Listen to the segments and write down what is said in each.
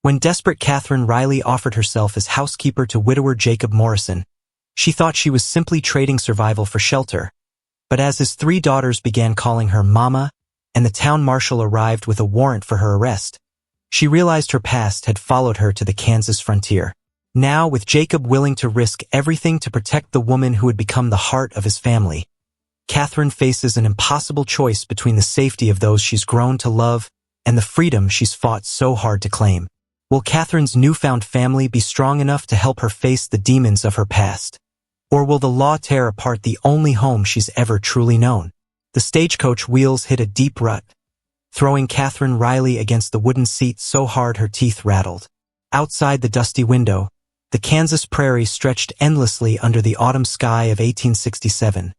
When desperate Catherine Riley offered herself as housekeeper to widower Jacob Morrison, she thought she was simply trading survival for shelter. But as his 3 daughters began calling her Mama, and the town marshal arrived with a warrant for her arrest, she realized her past had followed her to the Kansas frontier. Now, with Jacob willing to risk everything to protect the woman who had become the heart of his family, Catherine faces an impossible choice between the safety of those she's grown to love and the freedom she's fought so hard to claim. Will Catherine's newfound family be strong enough to help her face the demons of her past? Or will the law tear apart the only home she's ever truly known? The stagecoach wheels hit a deep rut, throwing Catherine Riley against the wooden seat so hard her teeth rattled. Outside the dusty window, the Kansas prairie stretched endlessly under the autumn sky of 1867,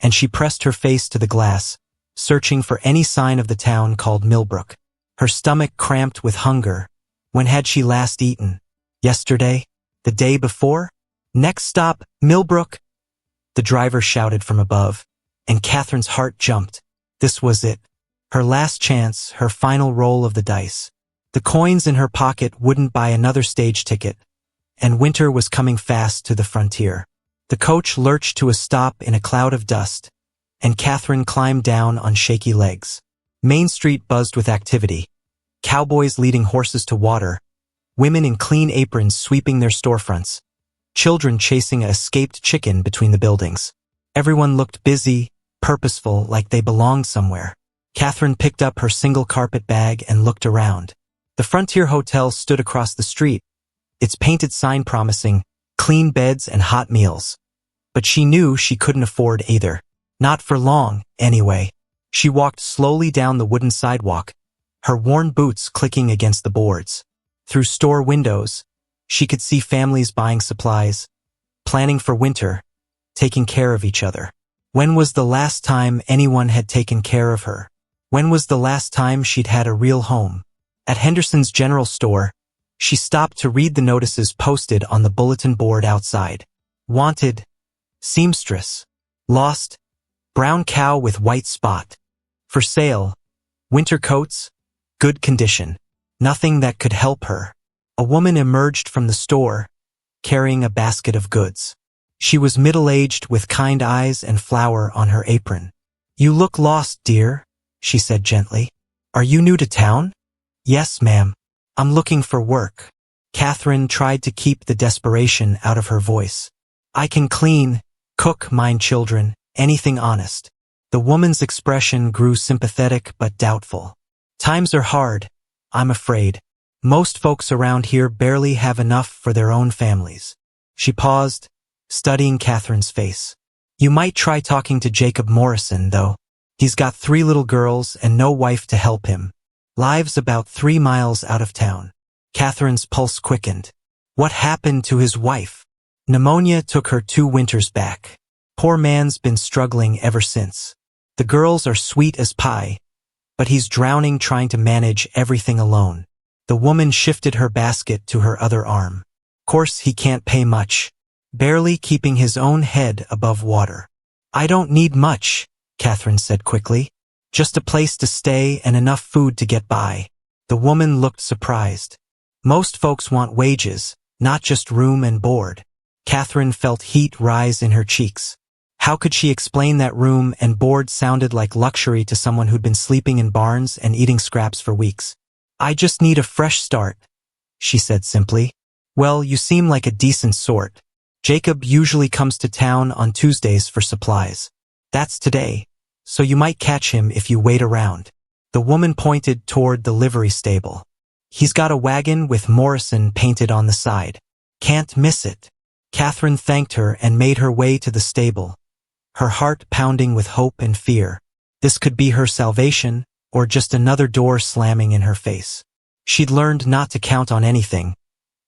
and she pressed her face to the glass, searching for any sign of the town called Millbrook. Her stomach cramped with hunger. When had she last eaten? Yesterday? The day before? Next stop, Millbrook! The driver shouted from above, and Catherine's heart jumped. This was it. Her last chance, her final roll of the dice. The coins in her pocket wouldn't buy another stage ticket, and winter was coming fast to the frontier. The coach lurched to a stop in a cloud of dust, and Catherine climbed down on shaky legs. Main Street buzzed with activity. Cowboys leading horses to water, women in clean aprons sweeping their storefronts, children chasing a escaped chicken between the buildings. Everyone looked busy, purposeful, like they belonged somewhere. Catherine picked up her single carpet bag and looked around. The Frontier Hotel stood across the street, its painted sign promising clean beds and hot meals. But she knew she couldn't afford either. Not for long, anyway. She walked slowly down the wooden sidewalk, her worn boots clicking against the boards. Through store windows, she could see families buying supplies, planning for winter, taking care of each other. When was the last time anyone had taken care of her? When was the last time she'd had a real home? At Henderson's General Store, she stopped to read the notices posted on the bulletin board outside. Wanted, seamstress. Lost, brown cow with white spot. For sale, winter coats, good condition. Nothing that could help her. A woman emerged from the store, carrying a basket of goods. She was middle-aged with kind eyes and flour on her apron. You look lost, dear, she said gently. Are you new to town? Yes, ma'am. I'm looking for work. Catherine tried to keep the desperation out of her voice. I can clean, cook, mind children, anything honest. The woman's expression grew sympathetic but doubtful. Times are hard, I'm afraid. Most folks around here barely have enough for their own families. She paused, studying Catherine's face. You might try talking to Jacob Morrison, though. He's got 3 little girls and no wife to help him. Lives about 3 miles out of town. Catherine's pulse quickened. What happened to his wife? Pneumonia took her 2 winters back. Poor man's been struggling ever since. The girls are sweet as pie, but he's drowning trying to manage everything alone. The woman shifted her basket to her other arm. Course he can't pay much, barely keeping his own head above water. I don't need much, Catherine said quickly. Just a place to stay and enough food to get by. The woman looked surprised. Most folks want wages, not just room and board. Catherine felt heat rise in her cheeks. How could she explain that room and board sounded like luxury to someone who'd been sleeping in barns and eating scraps for weeks? I just need a fresh start, she said simply. Well, you seem like a decent sort. Jacob usually comes to town on Tuesdays for supplies. That's today, so you might catch him if you wait around. The woman pointed toward the livery stable. He's got a wagon with Morrison painted on the side. Can't miss it. Catherine thanked her and made her way to the stable, her heart pounding with hope and fear. This could be her salvation, or just another door slamming in her face. She'd learned not to count on anything,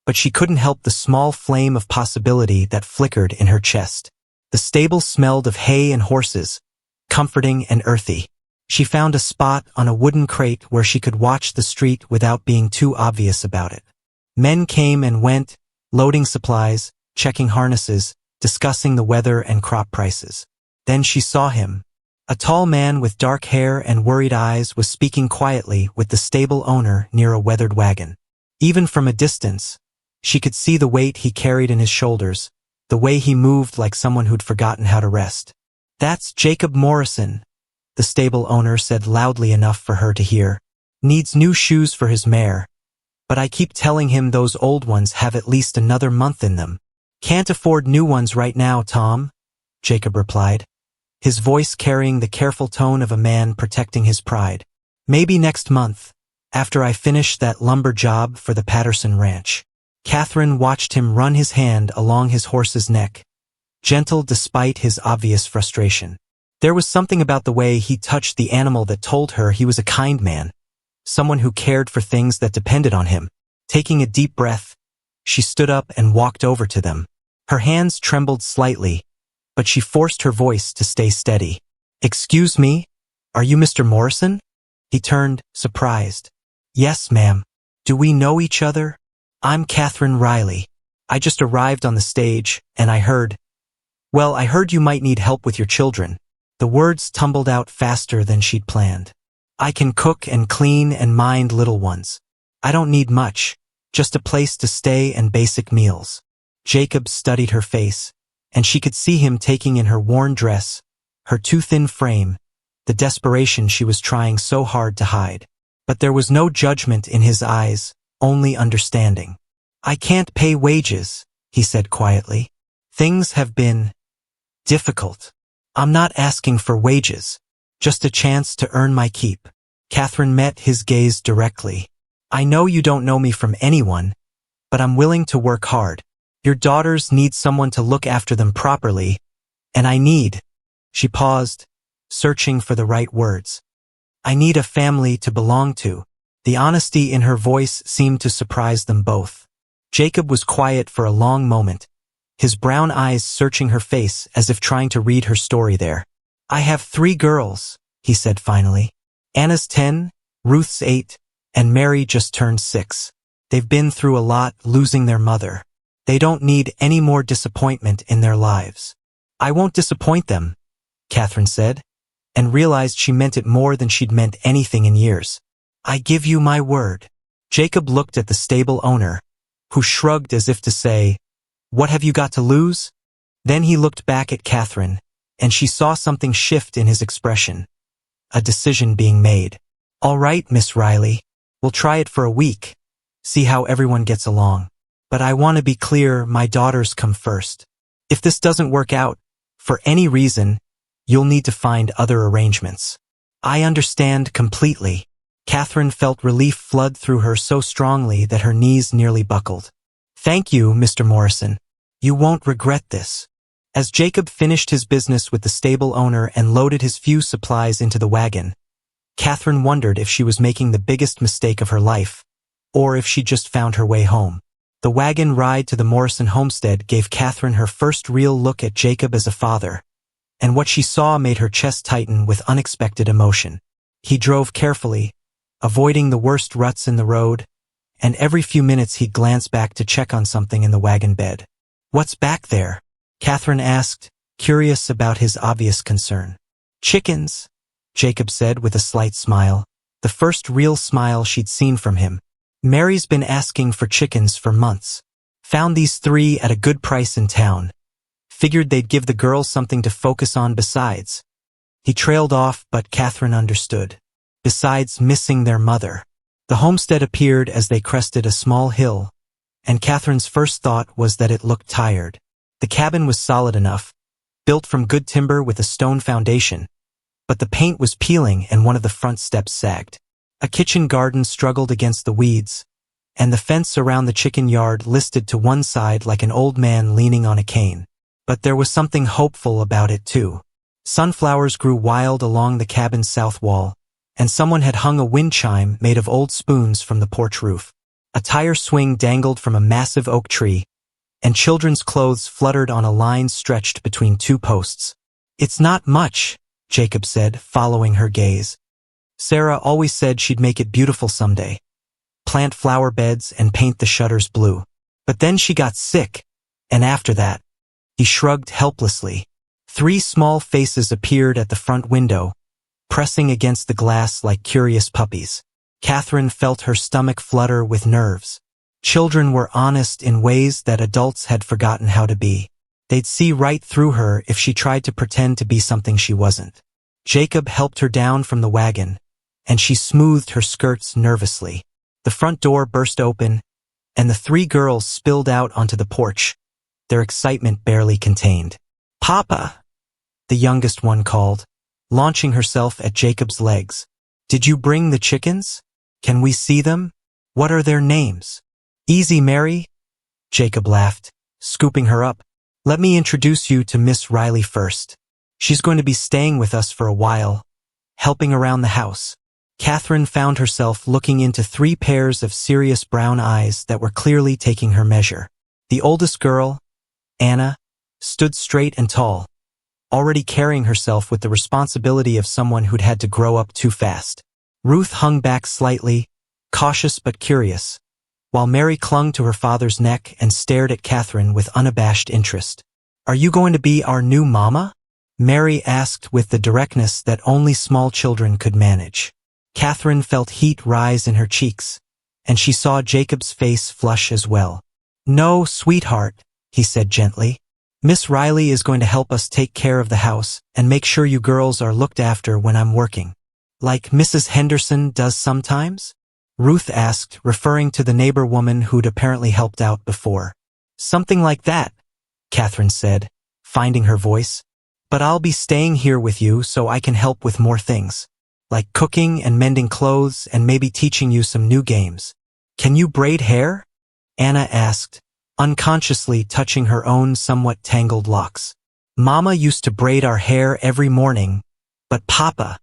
but she couldn't help the small flame of possibility that flickered in her chest. The stable smelled of hay and horses, comforting and earthy. She found a spot on a wooden crate where she could watch the street without being too obvious about it. Men came and went, loading supplies, checking harnesses, discussing the weather and crop prices. Then she saw him. A tall man with dark hair and worried eyes was speaking quietly with the stable owner near a weathered wagon. Even from a distance, she could see the weight he carried in his shoulders, the way he moved like someone who'd forgotten how to rest. "That's Jacob Morrison," the stable owner said loudly enough for her to hear. "Needs new shoes for his mare, but I keep telling him those old ones have at least another month in them." "Can't afford new ones right now, Tom," Jacob replied, his voice carrying the careful tone of a man protecting his pride. "Maybe next month, after I finish that lumber job for the Patterson Ranch." Catherine watched him run his hand along his horse's neck, gentle despite his obvious frustration. There was something about the way he touched the animal that told her he was a kind man, someone who cared for things that depended on him. Taking a deep breath, she stood up and walked over to them. Her hands trembled slightly, but she forced her voice to stay steady. "Excuse me, are you Mr. Morrison?" He turned, surprised. "Yes, ma'am. Do we know each other?" "I'm Catherine Riley. I just arrived on the stage, and I heard you might need help with your children." The words tumbled out faster than she'd planned. "I can cook and clean and mind little ones. I don't need much, just a place to stay and basic meals." Jacob studied her face, and she could see him taking in her worn dress, her too thin frame, the desperation she was trying so hard to hide. But there was no judgment in his eyes, only understanding. "I can't pay wages," he said quietly. "Things have been difficult. I'm not asking for wages, just a chance to earn my keep." Catherine met his gaze directly. "I know you don't know me from anyone, but I'm willing to work hard. Your daughters need someone to look after them properly, and I need—" She paused, searching for the right words. "I need a family to belong to." The honesty in her voice seemed to surprise them both. Jacob was quiet for a long moment, his brown eyes searching her face as if trying to read her story there. "I have 3 girls," he said finally. "Anna's 10, Ruth's 8, and Mary just turned 6. They've been through a lot, losing their mother. They don't need any more disappointment in their lives." "I won't disappoint them," Catherine said, and realized she meant it more than she'd meant anything in years. "I give you my word." Jacob looked at the stable owner, who shrugged as if to say, "What have you got to lose?" Then he looked back at Catherine, and she saw something shift in his expression, a decision being made. "All right, Miss Riley, we'll try it for a week, see how everyone gets along. But I want to be clear, my daughters come first. If this doesn't work out, for any reason, you'll need to find other arrangements." "I understand completely." Catherine felt relief flood through her so strongly that her knees nearly buckled. "Thank you, Mr. Morrison. You won't regret this." As Jacob finished his business with the stable owner and loaded his few supplies into the wagon, Catherine wondered if she was making the biggest mistake of her life, or if she just found her way home. The wagon ride to the Morrison homestead gave Catherine her first real look at Jacob as a father, and what she saw made her chest tighten with unexpected emotion. He drove carefully, avoiding the worst ruts in the road, and every few minutes he'd glance back to check on something in the wagon bed. "What's back there?" Catherine asked, curious about his obvious concern. "Chickens," Jacob said with a slight smile, the first real smile she'd seen from him. "Mary's been asking for chickens for months. Found these 3 at a good price in town. Figured they'd give the girls something to focus on besides." He trailed off, but Catherine understood. Besides missing their mother. The homestead appeared as they crested a small hill, and Catherine's first thought was that it looked tired. The cabin was solid enough, built from good timber with a stone foundation, but the paint was peeling and one of the front steps sagged. A kitchen garden struggled against the weeds, and the fence around the chicken yard listed to one side like an old man leaning on a cane. But there was something hopeful about it too. Sunflowers grew wild along the cabin's south wall, and someone had hung a wind chime made of old spoons from the porch roof. A tire swing dangled from a massive oak tree, and children's clothes fluttered on a line stretched between 2 posts. "It's not much," Jacob said, following her gaze. "Sarah always said she'd make it beautiful someday. Plant flower beds and paint the shutters blue. But then she got sick, and after that—" He shrugged helplessly. 3 small faces appeared at the front window, pressing against the glass like curious puppies. Catherine felt her stomach flutter with nerves. Children were honest in ways that adults had forgotten how to be. They'd see right through her if she tried to pretend to be something she wasn't. Jacob helped her down from the wagon, and she smoothed her skirts nervously. The front door burst open, and the three girls spilled out onto the porch, their excitement barely contained. "Papa!" the youngest one called, launching herself at Jacob's legs. "Did you bring the chickens? Can we see them? What are their names?" "Easy, Mary," Jacob laughed, scooping her up. "Let me introduce you to Miss Riley first. She's going to be staying with us for a while, helping around the house." Catherine found herself looking into 3 pairs of serious brown eyes that were clearly taking her measure. The oldest girl, Anna, stood straight and tall, already carrying herself with the responsibility of someone who'd had to grow up too fast. Ruth hung back slightly, cautious but curious, while Mary clung to her father's neck and stared at Catherine with unabashed interest. "Are you going to be our new mama?" Mary asked with the directness that only small children could manage. Catherine felt heat rise in her cheeks, and she saw Jacob's face flush as well. "No, sweetheart," he said gently. "Miss Riley is going to help us take care of the house and make sure you girls are looked after when I'm working." "Like Mrs. Henderson does sometimes?" Ruth asked, referring to the neighbor woman who'd apparently helped out before. "Something like that," Catherine said, finding her voice. "But I'll be staying here with you so I can help with more things, like cooking and mending clothes and maybe teaching you some new games." "Can you braid hair?" Anna asked, unconsciously touching her own somewhat tangled locks. "Mama used to braid our hair every morning, but Papa—"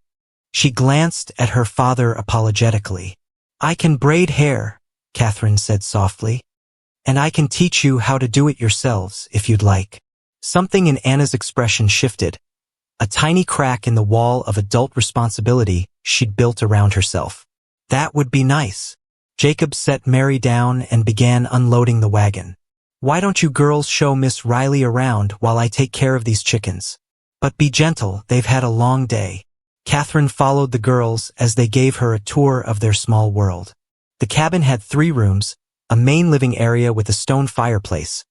She glanced at her father apologetically. "I can braid hair," Catherine said softly, "and I can teach you how to do it yourselves if you'd like." Something in Anna's expression shifted, a tiny crack in the wall of adult responsibility she'd built around herself. "That would be nice." Jacob set Mary down and began unloading the wagon. "Why don't you girls show Miss Riley around while I take care of these chickens? But be gentle, they've had a long day." Catherine followed the girls as they gave her a tour of their small world. The cabin had 3 rooms, a main living area with a stone fireplace,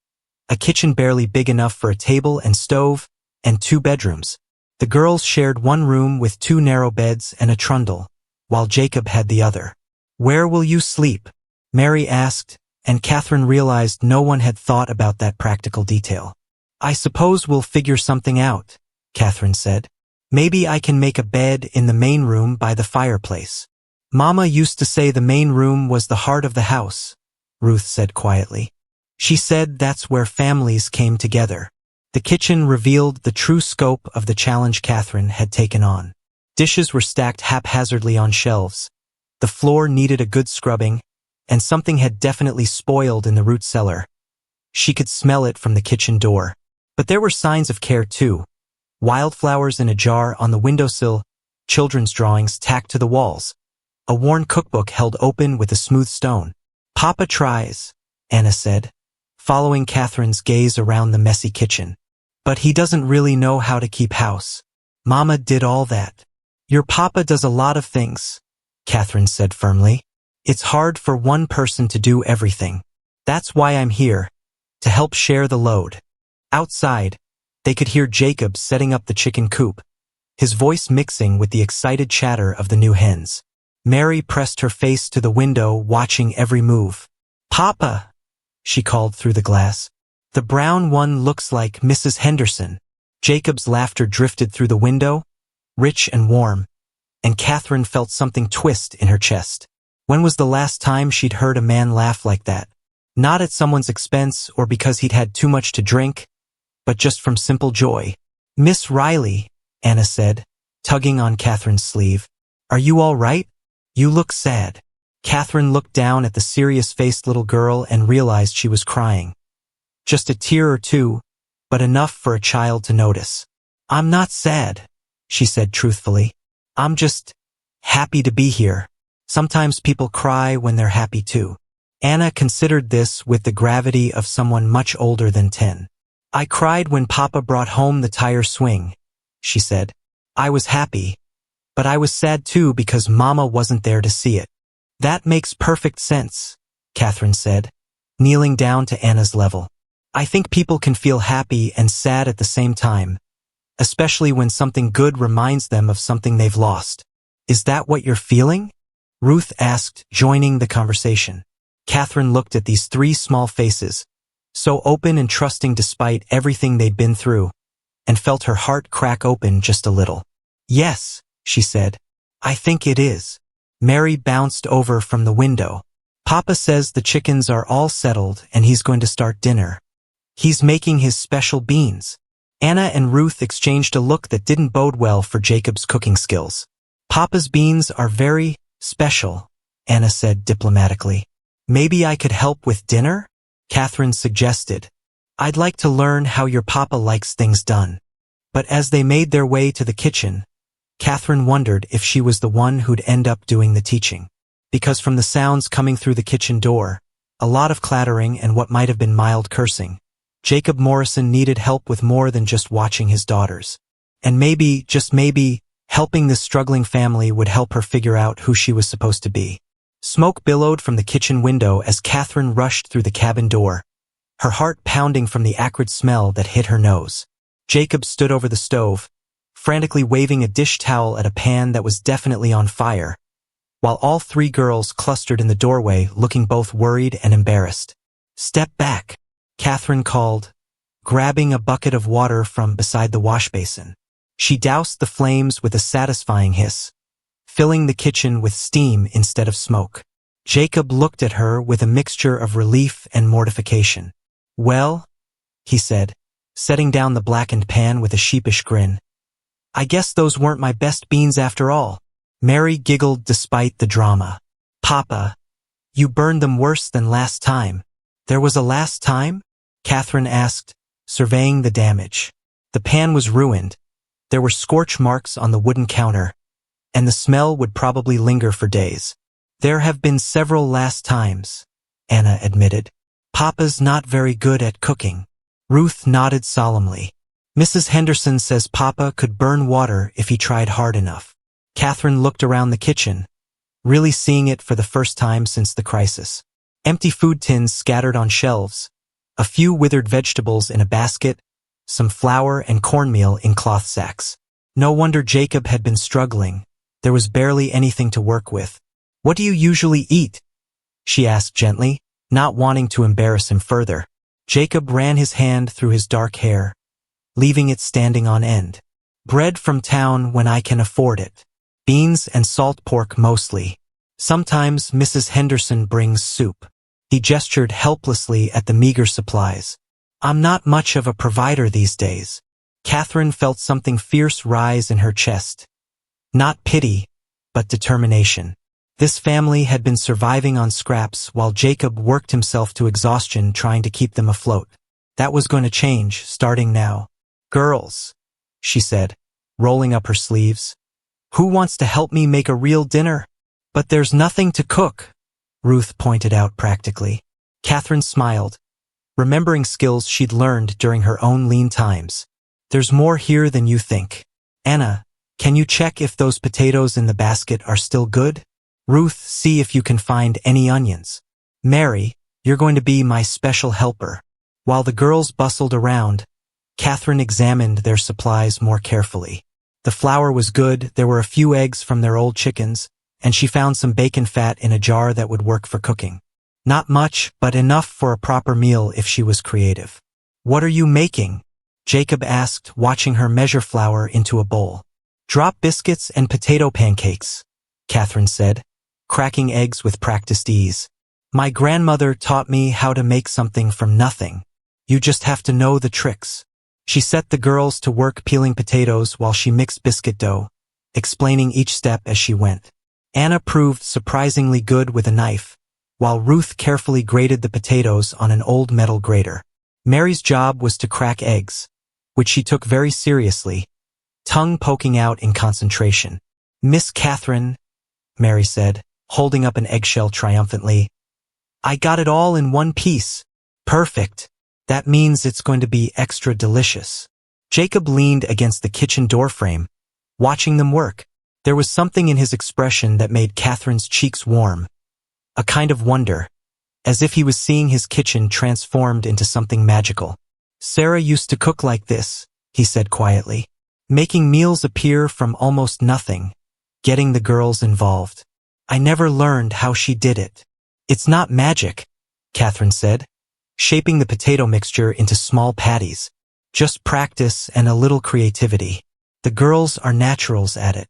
a kitchen barely big enough for a table and stove, and 2 bedrooms. The girls shared one room with 2 narrow beds and a trundle, while Jacob had the other. "Where will you sleep?" Mary asked, and Catherine realized no one had thought about that practical detail. "I suppose we'll figure something out," Catherine said. "Maybe I can make a bed in the main room by the fireplace." "Mama used to say the main room was the heart of the house," Ruth said quietly. "She said that's where families came together." The kitchen revealed the true scope of the challenge Catherine had taken on. Dishes were stacked haphazardly on shelves. The floor needed a good scrubbing, and something had definitely spoiled in the root cellar. She could smell it from the kitchen door. But there were signs of care too. Wildflowers in a jar on the windowsill, children's drawings tacked to the walls, a worn cookbook held open with a smooth stone. "Papa tries," Anna said, following Catherine's gaze around the messy kitchen. "But he doesn't really know how to keep house. Mama did all that." "Your papa does a lot of things," Catherine said firmly. "It's hard for one person to do everything. That's why I'm here, to help share the load." Outside, they could hear Jacob setting up the chicken coop, his voice mixing with the excited chatter of the new hens. Mary pressed her face to the window, watching every move. "Papa," she called through the glass. "The brown one looks like Mrs. Henderson." Jacob's laughter drifted through the window, rich and warm, and Catherine felt something twist in her chest. When was the last time she'd heard a man laugh like that? Not at someone's expense or because he'd had too much to drink, but just from simple joy. "Miss Riley," Anna said, tugging on Catherine's sleeve. "Are you all right? You look sad." Catherine looked down at the serious-faced little girl and realized she was crying. Just a tear or two, but enough for a child to notice. "I'm not sad," she said truthfully. "I'm just happy to be here. Sometimes people cry when they're happy too." Anna considered this with the gravity of someone much older than 10. "I cried when Papa brought home the tire swing," she said. "I was happy, but I was sad too because Mama wasn't there to see it." "That makes perfect sense," Catherine said, kneeling down to Anna's level. I think people can feel happy and sad at the same time, especially when something good reminds them of something they've lost. Is that what you're feeling? Ruth asked, joining the conversation. Catherine looked at these three small faces, so open and trusting despite everything they'd been through, and felt her heart crack open just a little. Yes, she said. I think it is. Mary bounced over from the window. Papa says the chickens are all settled and he's going to start dinner. He's making his special beans. Anna and Ruth exchanged a look that didn't bode well for Jacob's cooking skills. Papa's beans are very special, Anna said diplomatically. Maybe I could help with dinner? Catherine suggested. I'd like to learn how your papa likes things done. But as they made their way to the kitchen, Catherine wondered if she was the one who'd end up doing the teaching. Because from the sounds coming through the kitchen door, a lot of clattering and what might have been mild cursing, Jacob Morrison needed help with more than just watching his daughters. And maybe, just maybe, helping this struggling family would help her figure out who she was supposed to be. Smoke billowed from the kitchen window as Catherine rushed through the cabin door, her heart pounding from the acrid smell that hit her nose. Jacob stood over the stove, frantically waving a dish towel at a pan that was definitely on fire, while all three girls clustered in the doorway looking both worried and embarrassed. Step back, Catherine called, grabbing a bucket of water from beside the wash basin. She doused the flames with a satisfying hiss, filling the kitchen with steam instead of smoke. Jacob looked at her with a mixture of relief and mortification. Well, he said, setting down the blackened pan with a sheepish grin. I guess those weren't my best beans after all. Mary giggled despite the drama. Papa, you burned them worse than last time. There was a last time? Catherine asked, surveying the damage. The pan was ruined. There were scorch marks on the wooden counter, and the smell would probably linger for days. There have been several last times, Anna admitted. Papa's not very good at cooking. Ruth nodded solemnly. Mrs. Henderson says Papa could burn water if he tried hard enough. Catherine looked around the kitchen, really seeing it for the first time since the crisis. Empty food tins scattered on shelves, a few withered vegetables in a basket, some flour and cornmeal in cloth sacks. No wonder Jacob had been struggling. There was barely anything to work with. What do you usually eat? She asked gently, not wanting to embarrass him further. Jacob ran his hand through his dark hair, leaving it standing on end. Bread from town when I can afford it. Beans and salt pork mostly. Sometimes Mrs. Henderson brings soup. He gestured helplessly at the meager supplies. I'm not much of a provider these days. Catherine felt something fierce rise in her chest. Not pity, but determination. This family had been surviving on scraps while Jacob worked himself to exhaustion trying to keep them afloat. That was going to change, starting now. Girls, she said, rolling up her sleeves. Who wants to help me make a real dinner? But there's nothing to cook, Ruth pointed out practically. Catherine smiled, remembering skills she'd learned during her own lean times. There's more here than you think. Anna, can you check if those potatoes in the basket are still good? Ruth, see if you can find any onions. Mary, you're going to be my special helper. While the girls bustled around, Catherine examined their supplies more carefully. The flour was good, there were a few eggs from their old chickens, and she found some bacon fat in a jar that would work for cooking. Not much, but enough for a proper meal if she was creative. What are you making? Jacob asked, watching her measure flour into a bowl. Drop biscuits and potato pancakes, Catherine said, cracking eggs with practiced ease. My grandmother taught me how to make something from nothing. You just have to know the tricks. She set the girls to work peeling potatoes while she mixed biscuit dough, explaining each step as she went. Anna proved surprisingly good with a knife, while Ruth carefully grated the potatoes on an old metal grater. Mary's job was to crack eggs, which she took very seriously, tongue poking out in concentration. Miss Catherine, Mary said, holding up an eggshell triumphantly. I got it all in one piece. Perfect. That means it's going to be extra delicious. Jacob leaned against the kitchen doorframe, watching them work. There was something in his expression that made Catherine's cheeks warm. A kind of wonder, as if he was seeing his kitchen transformed into something magical. "Sarah used to cook like this," he said quietly, "making meals appear from almost nothing, getting the girls involved. I never learned how she did it." "It's not magic," Catherine said, shaping the potato mixture into small patties. "Just practice and a little creativity. The girls are naturals at it."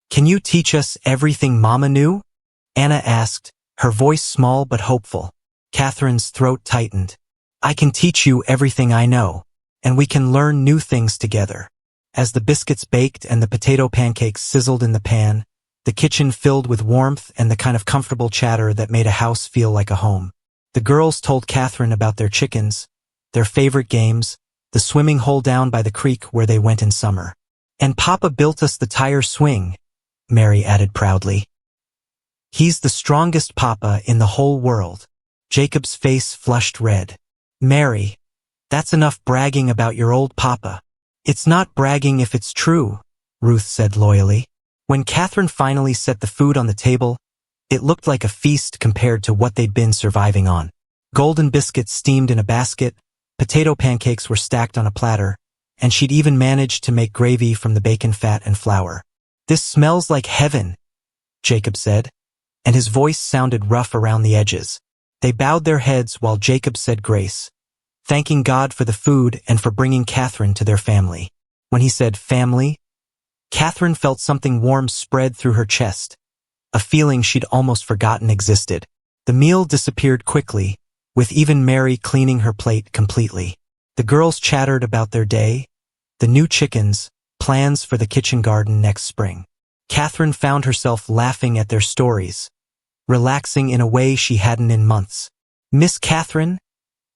"Can you teach us everything Mama knew?" Anna asked, her voice small but hopeful. Catherine's throat tightened. "I can teach you everything I know, and we can learn new things together." As the biscuits baked and the potato pancakes sizzled in the pan, the kitchen filled with warmth and the kind of comfortable chatter that made a house feel like a home. The girls told Catherine about their chickens, their favorite games, the swimming hole down by the creek where they went in summer. "And Papa built us the tire swing," Mary added proudly. "He's the strongest papa in the whole world." Jacob's face flushed red. "Mary, that's enough bragging about your old papa." "It's not bragging if it's true," Ruth said loyally. When Catherine finally set the food on the table, it looked like a feast compared to what they'd been surviving on. Golden biscuits steamed in a basket, potato pancakes were stacked on a platter, and she'd even managed to make gravy from the bacon fat and flour. "This smells like heaven," Jacob said, and his voice sounded rough around the edges. They bowed their heads while Jacob said grace, thanking God for the food and for bringing Catherine to their family. When he said family, Catherine felt something warm spread through her chest, a feeling she'd almost forgotten existed. The meal disappeared quickly, with even Mary cleaning her plate completely. The girls chattered about their day, the new chickens, plans for the kitchen garden next spring. Catherine found herself laughing at their stories, relaxing in a way she hadn't in months. "Miss Catherine,"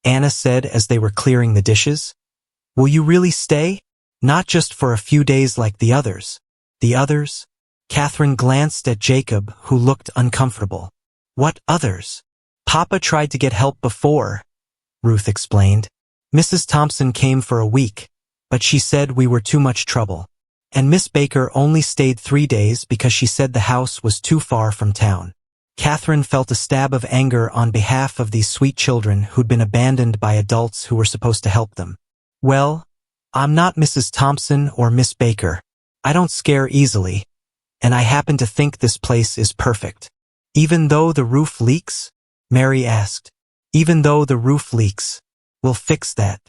Anna said as they were clearing the dishes, "will you really stay? Not just for a few days like the others." "The others?" Catherine glanced at Jacob, who looked uncomfortable. "What others?" "Papa tried to get help before," Ruth explained. "Mrs. Thompson came for a week, but she said we were too much trouble. And Miss Baker only stayed 3 days because she said the house was too far from town." Catherine felt a stab of anger on behalf of these sweet children who'd been abandoned by adults who were supposed to help them. "Well, I'm not Mrs. Thompson or Miss Baker. I don't scare easily, and I happen to think this place is perfect." "Even though the roof leaks?" Mary asked. "Even though the roof leaks. We'll fix that."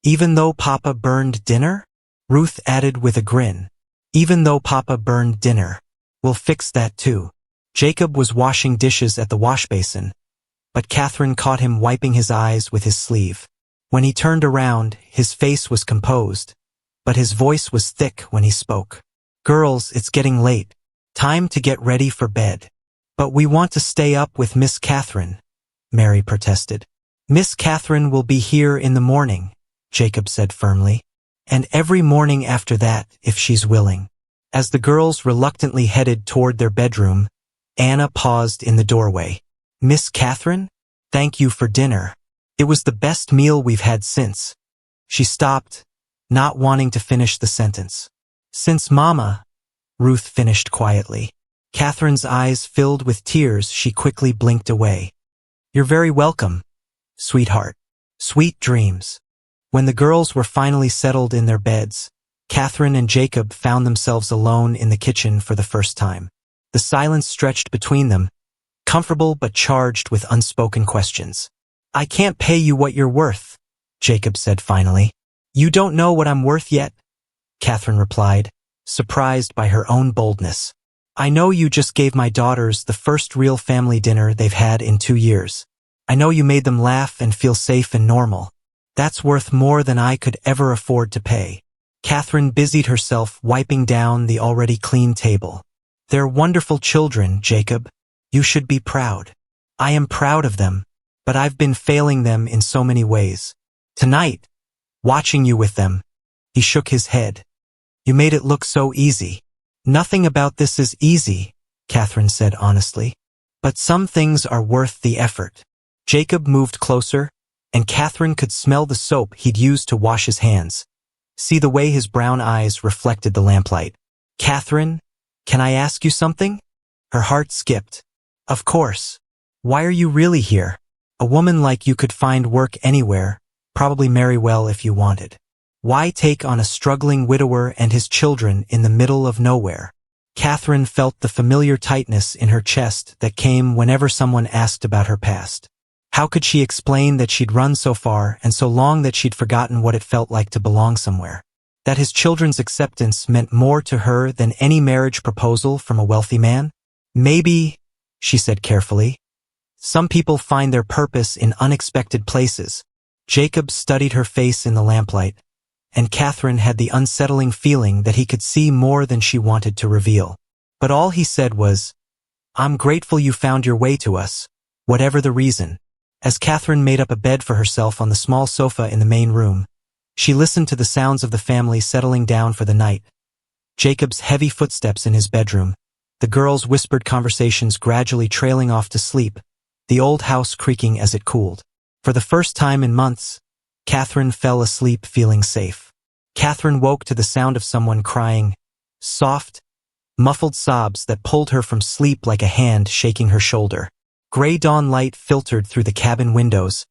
"Even though Papa burned dinner?" Ruth added with a grin. "Even though Papa burned dinner. We'll fix that too." Jacob was washing dishes at the wash basin, but Catherine caught him wiping his eyes with his sleeve. When he turned around, his face was composed, but his voice was thick when he spoke. "Girls, it's getting late. Time to get ready for bed." "But we want to stay up with Miss Catherine," Mary protested. "Miss Catherine will be here in the morning," Jacob said firmly, "and every morning after that, if she's willing." As the girls reluctantly headed toward their bedroom, Anna paused in the doorway. "Miss Catherine? Thank you for dinner. It was the best meal we've had since." She stopped, not wanting to finish the sentence. "Since Mama," Ruth finished quietly. Catherine's eyes filled with tears. She quickly blinked away. "You're very welcome, sweetheart. Sweet dreams." When the girls were finally settled in their beds, Catherine and Jacob found themselves alone in the kitchen for the first time. The silence stretched between them, comfortable but charged with unspoken questions. "I can't pay you what you're worth," Jacob said finally. "You don't know what I'm worth yet," Catherine replied, surprised by her own boldness. "I know you just gave my daughters the first real family dinner they've had in 2 years. I know you made them laugh and feel safe and normal. That's worth more than I could ever afford to pay." Catherine busied herself wiping down the already clean table. "They're wonderful children, Jacob. You should be proud." "I am proud of them, but I've been failing them in so many ways. Tonight, watching you with them," he shook his head. "You made it look so easy." "Nothing about this is easy," Catherine said honestly. "But some things are worth the effort." Jacob moved closer, and Catherine could smell the soap he'd used to wash his hands, see the way his brown eyes reflected the lamplight. "Catherine, can I ask you something?" Her heart skipped. "Of course. Why are you really here?" A woman like you could find work anywhere, probably marry well if you wanted. Why take on a struggling widower and his children in the middle of nowhere? Catherine felt the familiar tightness in her chest that came whenever someone asked about her past. How could she explain that she'd run so far and so long that she'd forgotten what it felt like to belong somewhere? That his children's acceptance meant more to her than any marriage proposal from a wealthy man? Maybe, she said carefully. Some people find their purpose in unexpected places. Jacob studied her face in the lamplight, and Catherine had the unsettling feeling that he could see more than she wanted to reveal. But all he said was, "I'm grateful you found your way to us, whatever the reason." As Catherine made up a bed for herself on the small sofa in the main room, she listened to the sounds of the family settling down for the night. Jacob's heavy footsteps in his bedroom, the girls' whispered conversations gradually trailing off to sleep, the old house creaking as it cooled. For the first time in months, Catherine fell asleep feeling safe. Catherine woke to the sound of someone crying, soft, muffled sobs that pulled her from sleep like a hand shaking her shoulder. Gray dawn light filtered through the cabin windows,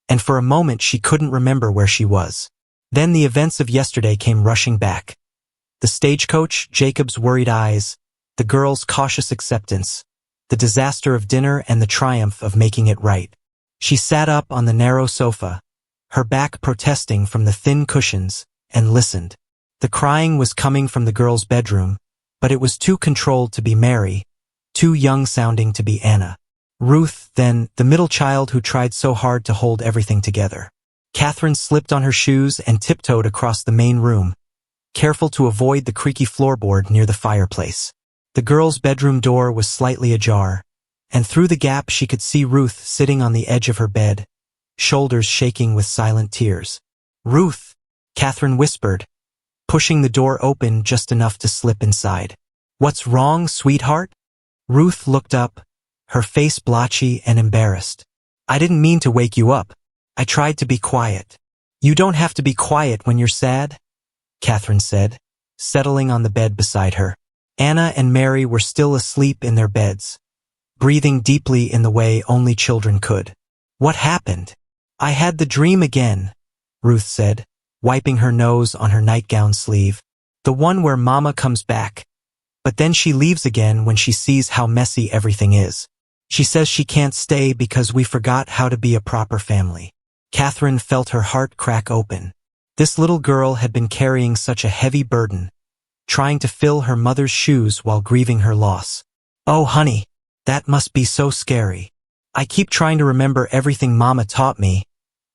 and for a moment she couldn't remember where she was. Then the events of yesterday came rushing back. The stagecoach, Jacob's worried eyes, the girls' cautious acceptance, the disaster of dinner and the triumph of making it right. She sat up on the narrow sofa, her back protesting from the thin cushions, and listened. The crying was coming from the girls' bedroom, but it was too controlled to be Mary, too young-sounding to be Anna. Ruth, then, the middle child who tried so hard to hold everything together. Catherine slipped on her shoes and tiptoed across the main room, careful to avoid the creaky floorboard near the fireplace. The girl's bedroom door was slightly ajar, and through the gap she could see Ruth sitting on the edge of her bed, shoulders shaking with silent tears. "Ruth," Catherine whispered, pushing the door open just enough to slip inside. "What's wrong, sweetheart?" Ruth looked up, her face blotchy and embarrassed. "I didn't mean to wake you up. I tried to be quiet." "You don't have to be quiet when you're sad," Catherine said, settling on the bed beside her. Anna and Mary were still asleep in their beds, breathing deeply in the way only children could. "What happened?" "I had the dream again," Ruth said, wiping her nose on her nightgown sleeve. "The one where Mama comes back. But then she leaves again when she sees how messy everything is. She says she can't stay because we forgot how to be a proper family." Catherine felt her heart crack open. This little girl had been carrying such a heavy burden, trying to fill her mother's shoes while grieving her loss. "Oh, honey, that must be so scary. I keep trying to remember everything Mama taught me,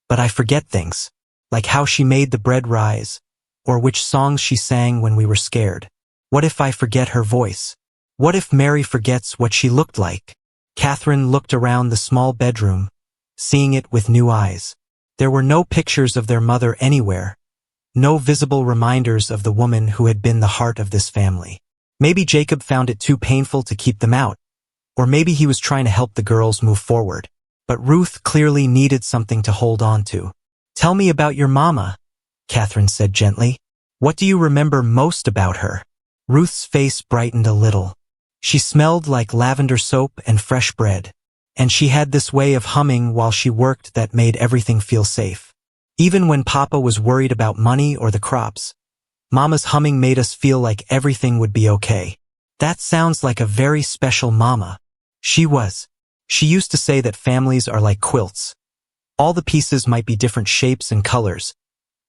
but I forget things, like how she made the bread rise, or which songs she sang when we were scared. What if I forget her voice? What if Mary forgets what she looked like?" Catherine looked around the small bedroom, seeing it with new eyes. There were no pictures of their mother anywhere, no visible reminders of the woman who had been the heart of this family. Maybe Jacob found it too painful to keep them out, or maybe he was trying to help the girls move forward. But Ruth clearly needed something to hold on to. "Tell me about your mama," Catherine said gently. "What do you remember most about her?" Ruth's face brightened a little. She smelled like lavender soap and fresh bread, and she had this way of humming while she worked that made everything feel safe. Even when Papa was worried about money or the crops, Mama's humming made us feel like everything would be okay. "That sounds like a very special Mama." She was. She used to say that families are like quilts. All the pieces might be different shapes and colors,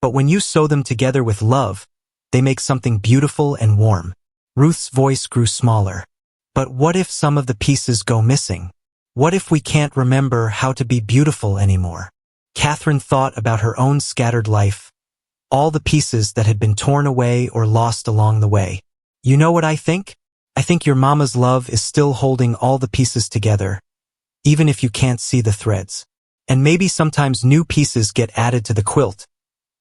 but when you sew them together with love, they make something beautiful and warm. Ruth's voice grew smaller. "But what if some of the pieces go missing? What if we can't remember how to be beautiful anymore?" Catherine thought about her own scattered life, all the pieces that had been torn away or lost along the way. "You know what I think? I think your mama's love is still holding all the pieces together, even if you can't see the threads. And maybe sometimes new pieces get added to the quilt,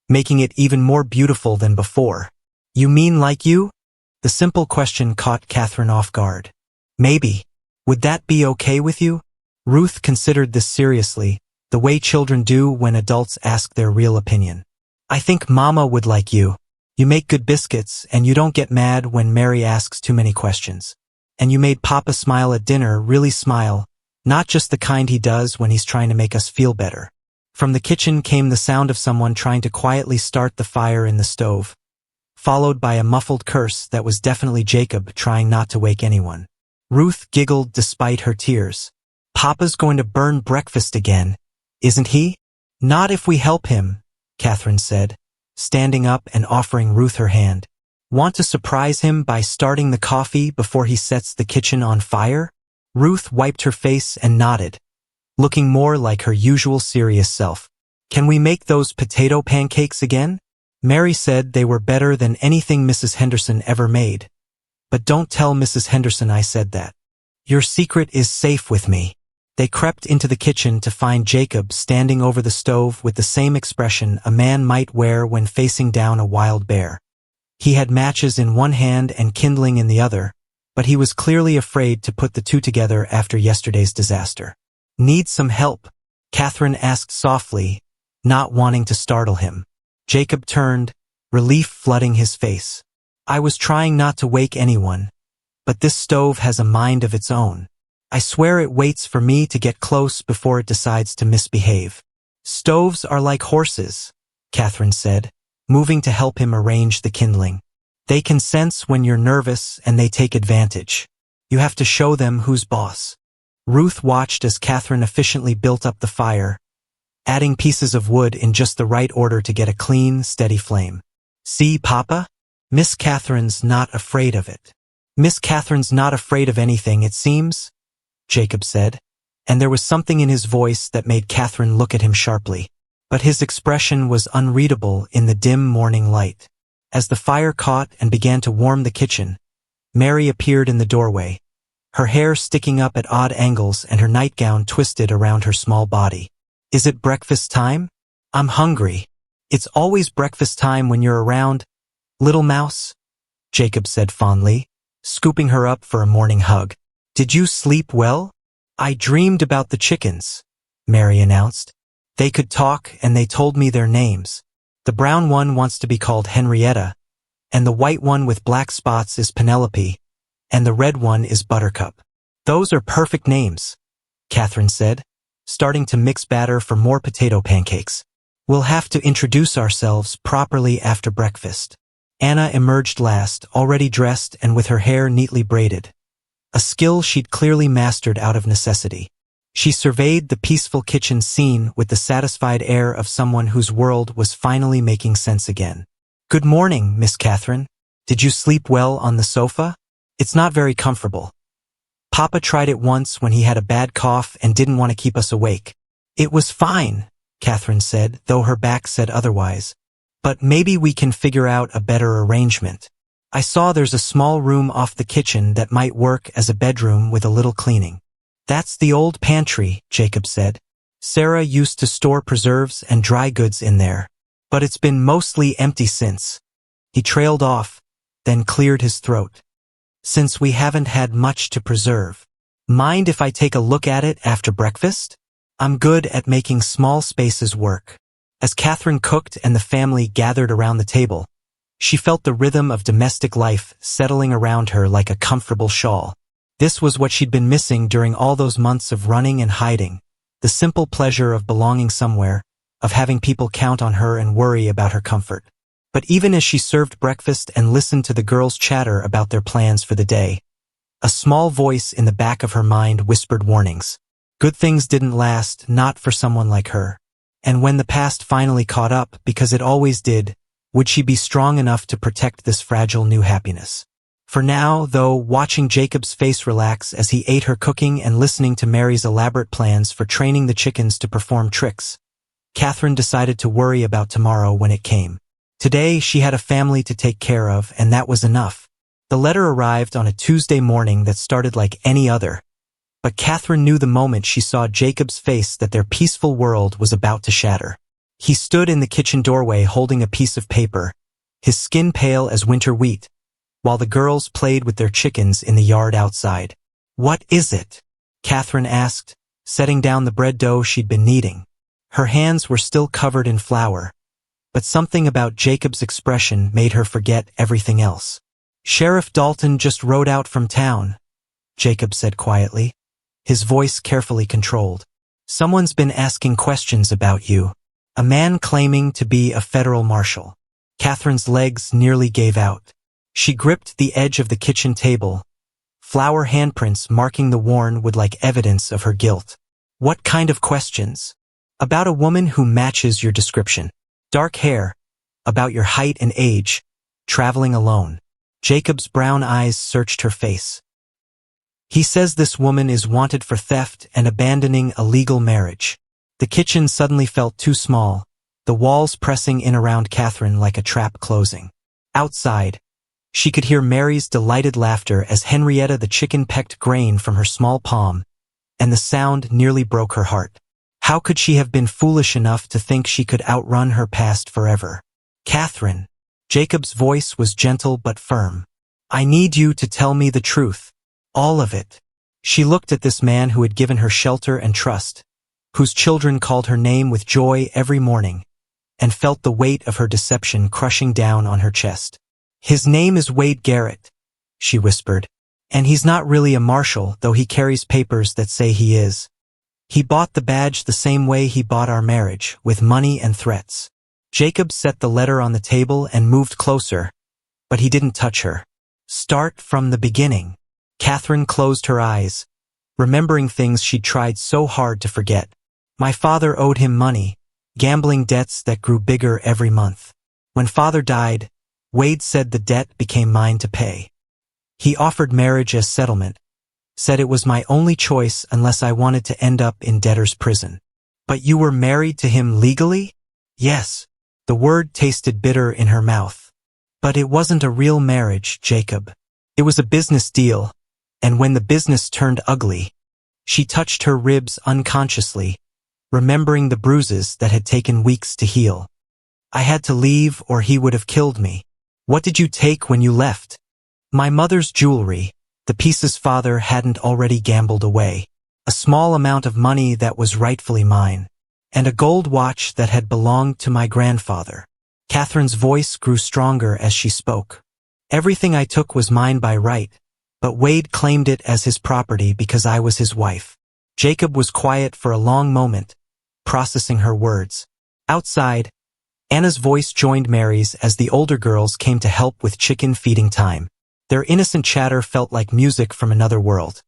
making it even more beautiful than before." "You mean like you?" The simple question caught Catherine off guard. "Maybe. Would that be okay with you?" Ruth considered this seriously, the way children do when adults ask their real opinion. "I think Mama would like you. You make good biscuits, and you don't get mad when Mary asks too many questions. And you made Papa smile at dinner, really smile, Not just the kind he does when he's trying to make us feel better. From the kitchen came the sound of someone trying to quietly start the fire in the stove, followed by a muffled curse that was definitely Jacob trying not to wake anyone. Ruth giggled despite her tears. "Papa's going to burn breakfast again, isn't he?" "Not if we help him," Catherine said, standing up and offering Ruth her hand. "Want to surprise him by starting the coffee before he sets the kitchen on fire?" Ruth wiped her face and nodded, looking more like her usual serious self. "Can we make those potato pancakes again?" Mary said they were better than anything Mrs. Henderson ever made. "But don't tell Mrs. Henderson I said that. Your secret is safe with me." They crept into the kitchen to find Jacob standing over the stove with the same expression a man might wear when facing down a wild bear. He had matches in one hand and kindling in the other, but he was clearly afraid to put the two together after yesterday's disaster. "Need some help?" Catherine asked softly, not wanting to startle him. Jacob turned, relief flooding his face. "I was trying not to wake anyone, but this stove has a mind of its own. I swear it waits for me to get close before it decides to misbehave." "Stoves are like horses," Catherine said, moving to help him arrange the kindling. "They can sense when you're nervous and they take advantage. You have to show them who's boss." Ruth watched as Catherine efficiently built up the fire, adding pieces of wood in just the right order to get a clean, steady flame. "See, Papa? Miss Catherine's not afraid of it." "Miss Catherine's not afraid of anything, it seems," Jacob said, and there was something in his voice that made Catherine look at him sharply. But his expression was unreadable in the dim morning light. As the fire caught and began to warm the kitchen, Mary appeared in the doorway, her hair sticking up at odd angles and her nightgown twisted around her small body. "Is it breakfast time? I'm hungry." "It's always breakfast time when you're around, little mouse," Jacob said fondly, scooping her up for a morning hug. "Did you sleep well?" "I dreamed about the chickens," Mary announced. "They could talk and they told me their names. The brown one wants to be called Henrietta, and the white one with black spots is Penelope, and the red one is Buttercup." "Those are perfect names," Catherine said, starting to mix batter for more potato pancakes. "We'll have to introduce ourselves properly after breakfast." Anna emerged last, already dressed and with her hair neatly braided, a skill she'd clearly mastered out of necessity. She surveyed the peaceful kitchen scene with the satisfied air of someone whose world was finally making sense again. "Good morning, Miss Catherine. Did you sleep well on the sofa? It's not very comfortable. Papa tried it once when he had a bad cough and didn't want to keep us awake." "It was fine," Catherine said, though her back said otherwise. "But maybe we can figure out a better arrangement. I saw there's a small room off the kitchen that might work as a bedroom with a little cleaning." "That's the old pantry," Jacob said. "Sarah used to store preserves and dry goods in there, but it's been mostly empty since." He trailed off, then cleared his throat. "Since we haven't had much to preserve. Mind if I take a look at it after breakfast? I'm good at making small spaces work." As Catherine cooked and the family gathered around the table, she felt the rhythm of domestic life settling around her like a comfortable shawl. This was what she'd been missing during all those months of running and hiding, the simple pleasure of belonging somewhere, of having people count on her and worry about her comfort. But even as she served breakfast and listened to the girls chatter about their plans for the day, a small voice in the back of her mind whispered warnings. Good things didn't last, not for someone like her. And when the past finally caught up, because it always did, would she be strong enough to protect this fragile new happiness? For now, though, watching Jacob's face relax as he ate her cooking and listening to Mary's elaborate plans for training the chickens to perform tricks, Catherine decided to worry about tomorrow when it came. Today, she had a family to take care of, and that was enough. The letter arrived on a Tuesday morning that started like any other, but Catherine knew the moment she saw Jacob's face that their peaceful world was about to shatter. He stood in the kitchen doorway holding a piece of paper, his skin pale as winter wheat, while the girls played with their chickens in the yard outside. "What is it?" Catherine asked, setting down the bread dough she'd been kneading. Her hands were still covered in flour, but something about Jacob's expression made her forget everything else. "Sheriff Dalton just rode out from town," Jacob said quietly. his voice carefully controlled. Someone's been asking questions about you. A man claiming to be a federal marshal. Catherine's legs nearly gave out. She gripped the edge of the kitchen table, flower handprints marking the worn wood like evidence of her guilt. What kind of questions? About a woman who matches your description. Dark hair. About your height and age. Traveling alone. Jacob's brown eyes searched her face. He says this woman is wanted for theft and abandoning a legal marriage. The kitchen suddenly felt too small, the walls pressing in around Catherine like a trap closing. Outside, she could hear Mary's delighted laughter as Henrietta the chicken pecked grain from her small palm, and the sound nearly broke her heart. How could she have been foolish enough to think she could outrun her past forever? Catherine. Jacob's voice was gentle but firm. I need you to tell me the truth. All of it. She looked at this man who had given her shelter and trust, whose children called her name with joy every morning, and felt the weight of her deception crushing down on her chest. His name is Wade Garrett, she whispered, and he's not really a marshal, though he carries papers that say he is. He bought the badge the same way he bought our marriage, with money and threats. Jacob set the letter on the table and moved closer, but he didn't touch her. Start from the beginning. Catherine closed her eyes, remembering things she'd tried so hard to forget. My father owed him money, gambling debts that grew bigger every month. When father died, Wade said the debt became mine to pay. He offered marriage as settlement, said it was my only choice unless I wanted to end up in debtor's prison. But you were married to him legally? Yes. The word tasted bitter in her mouth. But it wasn't a real marriage, Jacob. It was a business deal, and when the business turned ugly, she touched her ribs unconsciously, remembering the bruises that had taken weeks to heal. I had to leave or he would have killed me. What did you take when you left? My mother's jewelry, the pieces father hadn't already gambled away, a small amount of money that was rightfully mine, and a gold watch that had belonged to my grandfather. Catherine's voice grew stronger as she spoke. Everything I took was mine by right, but Wade claimed it as his property because I was his wife. Jacob was quiet for a long moment, processing her words. Outside, Anna's voice joined Mary's as the older girls came to help with chicken feeding time. Their innocent chatter felt like music from another world.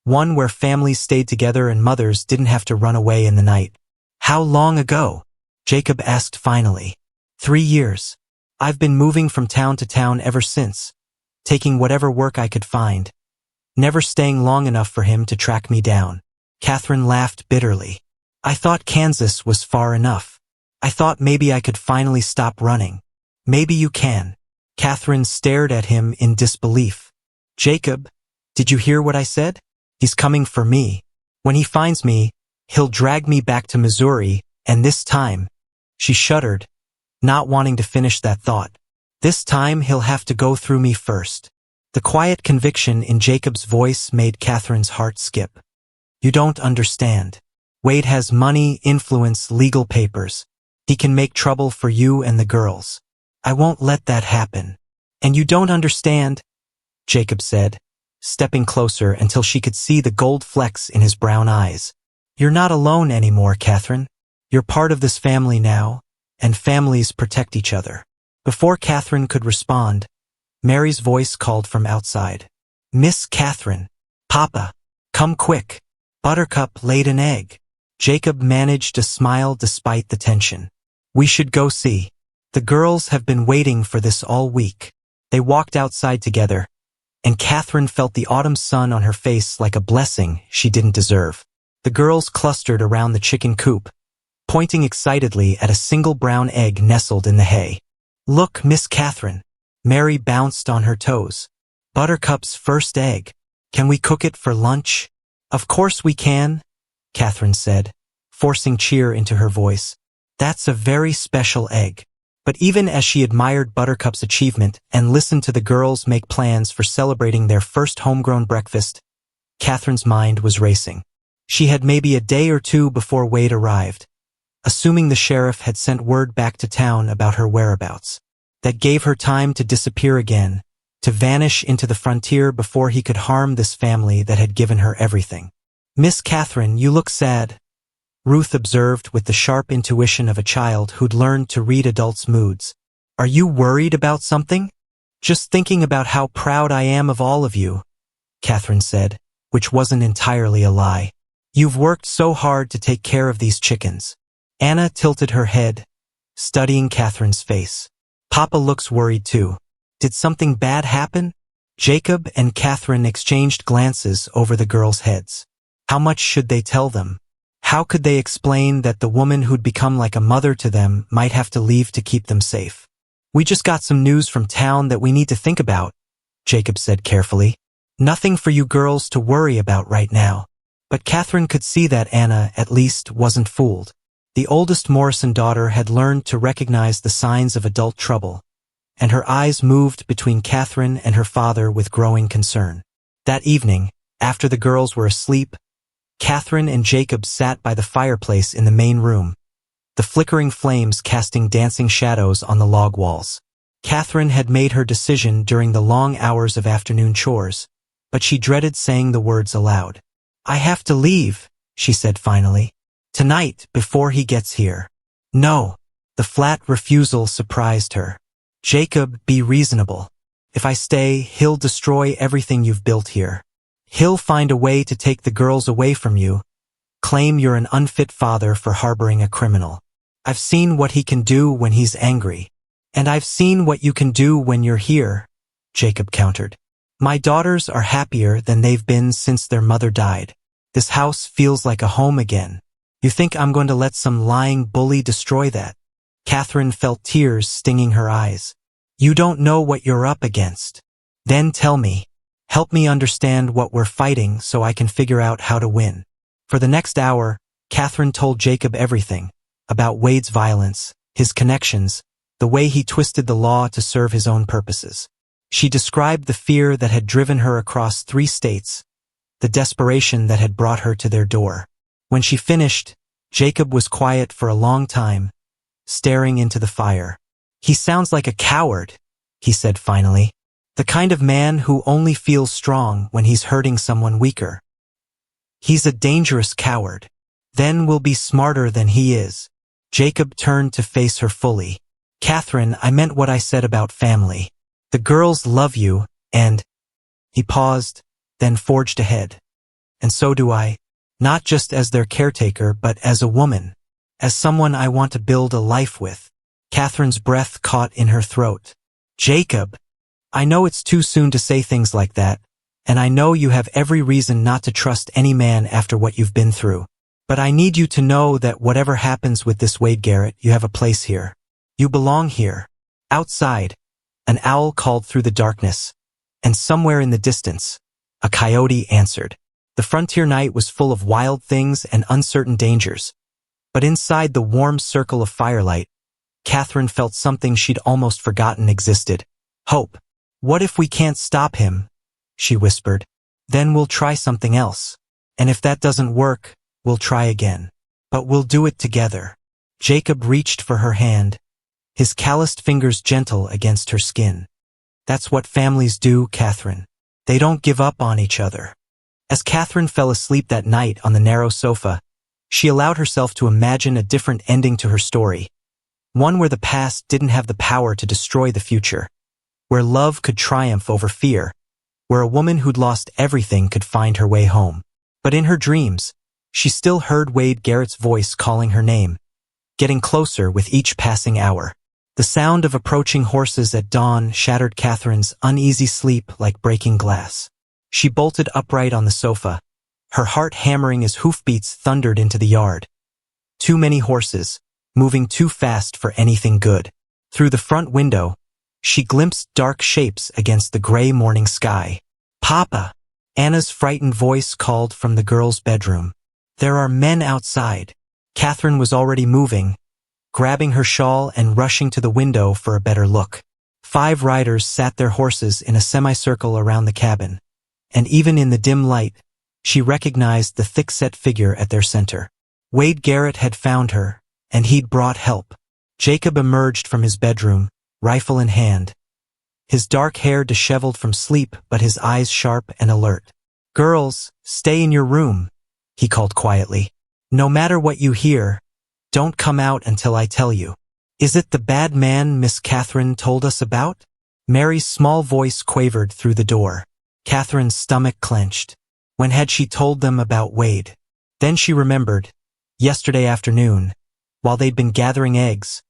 One where families stayed together and mothers didn't have to run away in the night. How long ago? Jacob asked finally. 3 years. I've been moving from town to town ever since, taking whatever work I could find, never staying long enough for him to track me down. Catherine laughed bitterly. I thought Kansas was far enough. I thought maybe I could finally stop running. Maybe you can. Catherine stared at him in disbelief. Jacob, did you hear what I said? He's coming for me. When he finds me, he'll drag me back to Missouri, and this time, she shuddered, not wanting to finish that thought. This time he'll have to go through me first. The quiet conviction in Jacob's voice made Catherine's heart skip. You don't understand. Wade has money, influence, legal papers. He can make trouble for you and the girls. I won't let that happen. And you don't understand, Jacob said, stepping closer until she could see the gold flecks in his brown eyes. You're not alone anymore, Catherine. You're part of this family now, and families protect each other. Before Catherine could respond, Mary's voice called from outside. Miss Catherine. Papa. Come quick. Buttercup laid an egg. Jacob managed to smile despite the tension. We should go see. The girls have been waiting for this all week. They walked outside together, and Catherine felt the autumn sun on her face like a blessing she didn't deserve. The girls clustered around the chicken coop, pointing excitedly at a single brown egg nestled in the hay. Look, Miss Catherine. Mary bounced on her toes. Buttercup's first egg. Can we cook it for lunch? Of course we can, Catherine said, forcing cheer into her voice. That's a very special egg. But even as she admired Buttercup's achievement and listened to the girls make plans for celebrating their first homegrown breakfast, Catherine's mind was racing. She had maybe a day or two before Wade arrived, assuming the sheriff had sent word back to town about her whereabouts. That gave her time to disappear again, to vanish into the frontier before he could harm this family that had given her everything. "Miss Catherine, you look sad," Ruth observed with the sharp intuition of a child who'd learned to read adults' moods. "Are you worried about something?" "Just thinking about how proud I am of all of you," Catherine said, which wasn't entirely a lie. "You've worked so hard to take care of these chickens." Anna tilted her head, studying Catherine's face. "Papa looks worried too. Did something bad happen?" Jacob and Catherine exchanged glances over the girls' heads. How much should they tell them? How could they explain that the woman who'd become like a mother to them might have to leave to keep them safe? "We just got some news from town that we need to think about," Jacob said carefully. "Nothing for you girls to worry about right now." But Catherine could see that Anna, at least, wasn't fooled. The oldest Morrison daughter had learned to recognize the signs of adult trouble, and her eyes moved between Catherine and her father with growing concern. That evening, after the girls were asleep, Catherine and Jacob sat by the fireplace in the main room, the flickering flames casting dancing shadows on the log walls. Catherine had made her decision during the long hours of afternoon chores, but she dreaded saying the words aloud. "I have to leave," she said finally. "Tonight, before he gets here." "No." The flat refusal surprised her. "Jacob, be reasonable. If I stay, he'll destroy everything you've built here. He'll find a way to take the girls away from you, claim you're an unfit father for harboring a criminal. I've seen what he can do when he's angry. And I've seen what you can do when you're here," Jacob countered. "My daughters are happier than they've been since their mother died. This house feels like a home again. You think I'm going to let some lying bully destroy that?" Catherine felt tears stinging her eyes. "You don't know what you're up against. Then tell me. Help me understand what we're fighting so I can figure out how to win." For the next hour, Catherine told Jacob everything about Wade's violence, his connections, the way he twisted the law to serve his own purposes. She described the fear that had driven her across 3 states, the desperation that had brought her to their door. When she finished, Jacob was quiet for a long time, staring into the fire. "He sounds like a coward," he said finally. "The kind of man who only feels strong when he's hurting someone weaker. He's a dangerous coward. Then we'll be smarter than he is." Jacob turned to face her fully. "Catherine, I meant what I said about family. The girls love you, and—" He paused, then forged ahead. "And so do I. Not just as their caretaker, but as a woman. As someone I want to build a life with." Catherine's breath caught in her throat. "Jacob, I know it's too soon to say things like that, and I know you have every reason not to trust any man after what you've been through. But I need you to know that whatever happens with this Wade Garrett, you have a place here. You belong here." Outside, an owl called through the darkness, and somewhere in the distance, a coyote answered. The frontier night was full of wild things and uncertain dangers, but inside the warm circle of firelight, Catherine felt something she'd almost forgotten existed. Hope. "What if we can't stop him?" she whispered. "Then we'll try something else. And if that doesn't work, we'll try again. But we'll do it together." Jacob reached for her hand, his calloused fingers gentle against her skin. "That's what families do, Catherine. They don't give up on each other." As Catherine fell asleep that night on the narrow sofa, she allowed herself to imagine a different ending to her story, one where the past didn't have the power to destroy the future, where love could triumph over fear, where a woman who'd lost everything could find her way home. But in her dreams, she still heard Wade Garrett's voice calling her name, getting closer with each passing hour. The sound of approaching horses at dawn shattered Catherine's uneasy sleep like breaking glass. She bolted upright on the sofa, her heart hammering as hoofbeats thundered into the yard. Too many horses, moving too fast for anything good. Through the front window, she glimpsed dark shapes against the gray morning sky. "Papa!" Anna's frightened voice called from the girls' bedroom. "There are men outside." Catherine was already moving, grabbing her shawl and rushing to the window for a better look. 5 riders sat their horses in a semicircle around the cabin, and even in the dim light, she recognized the thick-set figure at their center. Wade Garrett had found her, and he'd brought help. Jacob emerged from his bedroom, rifle in hand, his dark hair disheveled from sleep but his eyes sharp and alert. "Girls, stay in your room," he called quietly. No matter what you hear, don't come out until I tell you. Is it the bad man Miss Catherine told us about? Mary's small voice quavered through the door. Catherine's stomach clenched. When had she told them about Wade? Then she remembered. Yesterday afternoon, while they'd been gathering eggs,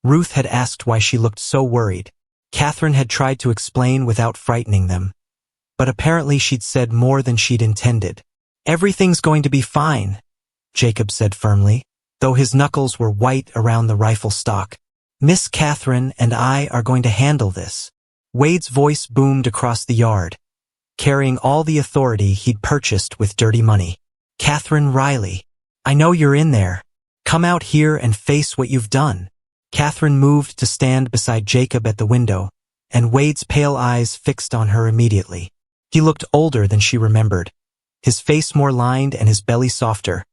Ruth had asked why she looked so worried. Catherine had tried to explain without frightening them, but apparently she'd said more than she'd intended. Everything's going to be fine, Jacob said firmly, though his knuckles were white around the rifle stock. Miss Catherine and I are going to handle this. Wade's voice boomed across the yard, carrying all the authority he'd purchased with dirty money. Catherine Riley, I know you're in there. Come out here and face what you've done. Catherine moved to stand beside Jacob at the window, and Wade's pale eyes fixed on her immediately. He looked older than she remembered, his face more lined and his belly softer,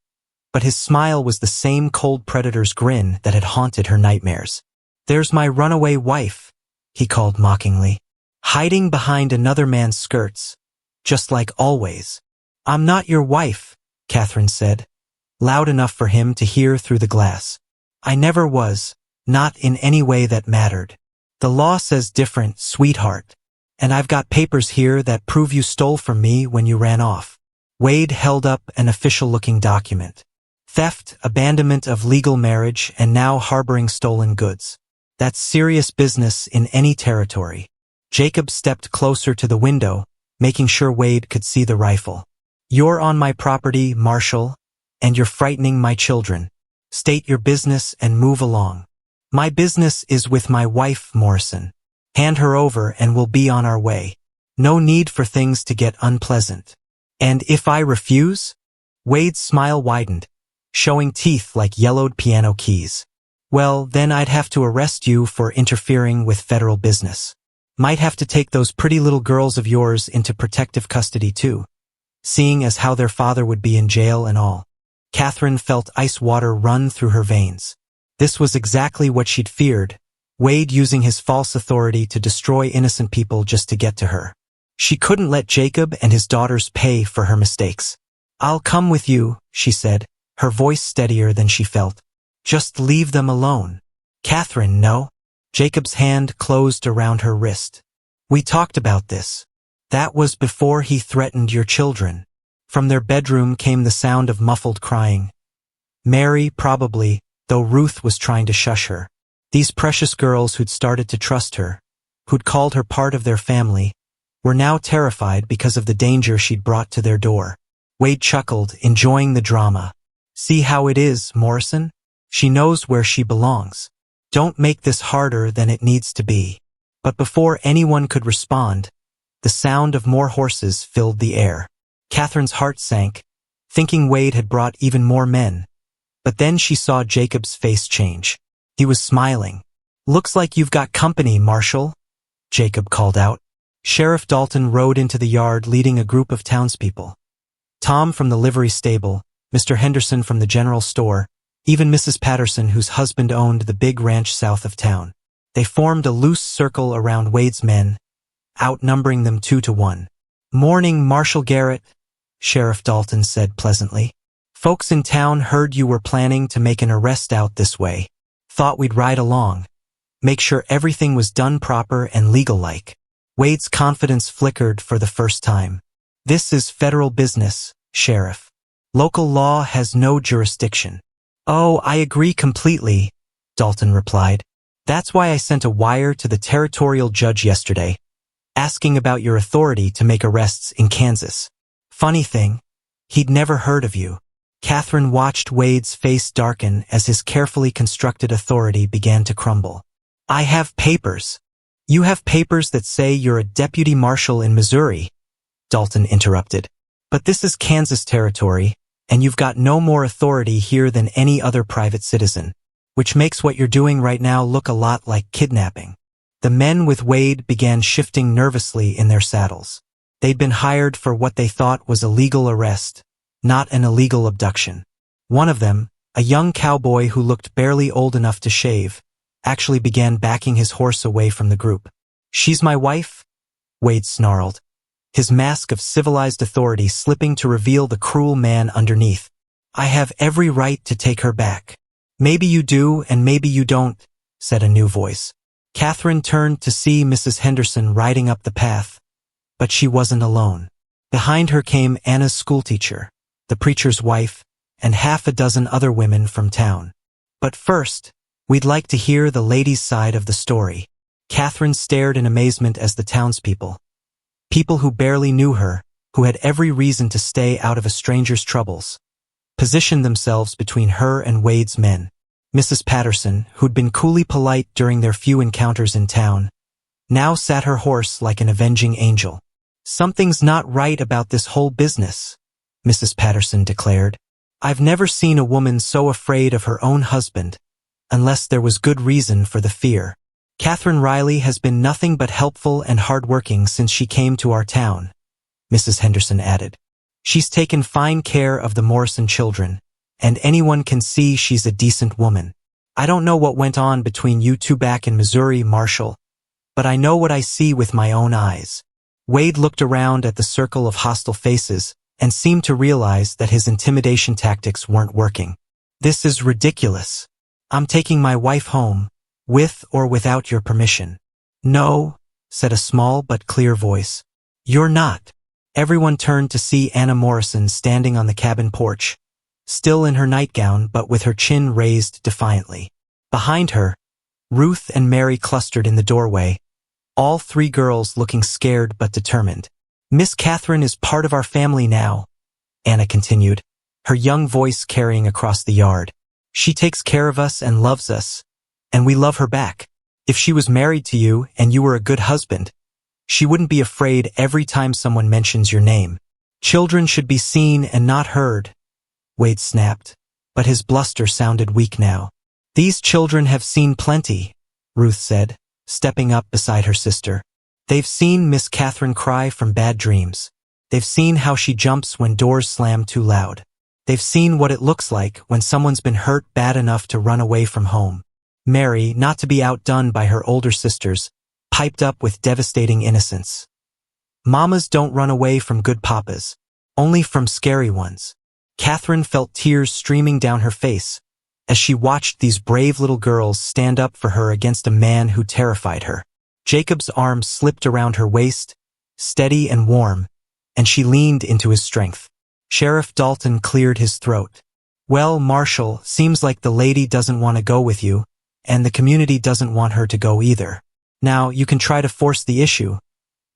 but his smile was the same cold predator's grin that had haunted her nightmares. There's my runaway wife, he called mockingly, hiding behind another man's skirts, just like always. I'm not your wife, Catherine said, loud enough for him to hear through the glass. I never was, not in any way that mattered. The law says different, sweetheart, and I've got papers here that prove you stole from me when you ran off. Wade held up an official-looking document. Theft, abandonment of legal marriage, and now harboring stolen goods. That's serious business in any territory. Jacob stepped closer to the window, making sure Wade could see the rifle. You're on my property, Marshal, and you're frightening my children. State your business and move along. My business is with my wife, Morrison. Hand her over and we'll be on our way. No need for things to get unpleasant. And if I refuse? Wade's smile widened, showing teeth like yellowed piano keys. Well, then I'd have to arrest you for interfering with federal business. Might have to take those pretty little girls of yours into protective custody too, seeing as how their father would be in jail and all. Catherine felt ice water run through her veins. This was exactly what she'd feared, Wade using his false authority to destroy innocent people just to get to her. She couldn't let Jacob and his daughters pay for her mistakes. I'll come with you, she said, her voice steadier than she felt. Just leave them alone. Catherine, no. Jacob's hand closed around her wrist. We talked about this. That was before he threatened your children. From their bedroom came the sound of muffled crying. Mary, probably, though Ruth was trying to shush her. These precious girls who'd started to trust her, who'd called her part of their family, were now terrified because of the danger she'd brought to their door. Wade chuckled, enjoying the drama. See how it is, Morrison? She knows where she belongs. Don't make this harder than it needs to be. But before anyone could respond, the sound of more horses filled the air. Catherine's heart sank, thinking Wade had brought even more men. But then she saw Jacob's face change. He was smiling. Looks like you've got company, Marshal, Jacob called out. Sheriff Dalton rode into the yard leading a group of townspeople. Tom from the livery stable, Mr. Henderson from the general store, even Mrs. Patterson, whose husband owned the big ranch south of town. They formed a loose circle around Wade's men, outnumbering them 2-1. Morning, Marshal Garrett, Sheriff Dalton said pleasantly. Folks in town heard you were planning to make an arrest out this way. Thought we'd ride along. Make sure everything was done proper and legal-like. Wade's confidence flickered for the first time. This is federal business, Sheriff. Local law has no jurisdiction. Oh, I agree completely, Dalton replied. That's why I sent a wire to the territorial judge yesterday, asking about your authority to make arrests in Kansas. Funny thing, he'd never heard of you. Catherine watched Wade's face darken as his carefully constructed authority began to crumble. I have papers. You have papers that say you're a deputy marshal in Missouri, Dalton interrupted. But this is Kansas territory, and you've got no more authority here than any other private citizen, which makes what you're doing right now look a lot like kidnapping. The men with Wade began shifting nervously in their saddles. They'd been hired for what they thought was a legal arrest, not an illegal abduction. One of them, a young cowboy who looked barely old enough to shave, actually began backing his horse away from the group. She's my wife? Wade snarled. his mask of civilized authority slipping to reveal the cruel man underneath. "I have every right to take her back." "Maybe you do and maybe you don't," said a new voice. Catherine turned to see Mrs. Henderson riding up the path, but she wasn't alone. Behind her came Anna's schoolteacher, the preacher's wife, and half a dozen other women from town. "But first, we'd like to hear the lady's side of the story." Catherine stared in amazement as the townspeople, people who barely knew her, who had every reason to stay out of a stranger's troubles, positioned themselves between her and Wade's men. Mrs. Patterson, who'd been coolly polite during their few encounters in town, now sat her horse like an avenging angel. "Something's not right about this whole business," Mrs. Patterson declared. "I've never seen a woman so afraid of her own husband, unless there was good reason for the fear. Catherine Riley has been nothing but helpful and hardworking since she came to our town," Mrs. Henderson added. "She's taken fine care of the Morrison children, and anyone can see she's a decent woman. I don't know what went on between you two back in Missouri, Marshal, but I know what I see with my own eyes." Wade looked around at the circle of hostile faces and seemed to realize that his intimidation tactics weren't working. "This is ridiculous. I'm taking my wife home, with or without your permission." "No," said a small but clear voice. "You're not." Everyone turned to see Anna Morrison standing on the cabin porch, still in her nightgown but with her chin raised defiantly. Behind her, Ruth and Mary clustered in the doorway, all three girls looking scared but determined. "Miss Catherine is part of our family now," Anna continued, her young voice carrying across the yard. "She takes care of us and loves us, and we love her back. If she was married to you and you were a good husband, she wouldn't be afraid every time someone mentions your name. Children should be seen and not heard," Wade snapped, but his bluster sounded weak now. "These children have seen plenty," Ruth said, stepping up beside her sister. "They've seen Miss Catherine cry from bad dreams. They've seen how she jumps when doors slam too loud. They've seen what it looks like when someone's been hurt bad enough to run away from home." Mary, not to be outdone by her older sisters, piped up with devastating innocence. "Mamas don't run away from good papas, only from scary ones." Catherine felt tears streaming down her face as she watched these brave little girls stand up for her against a man who terrified her. Jacob's arm slipped around her waist, steady and warm, and she leaned into his strength. Sheriff Dalton cleared his throat. "Well, Marshal, seems like the lady doesn't want to go with you, and the community doesn't want her to go either. Now, you can try to force the issue,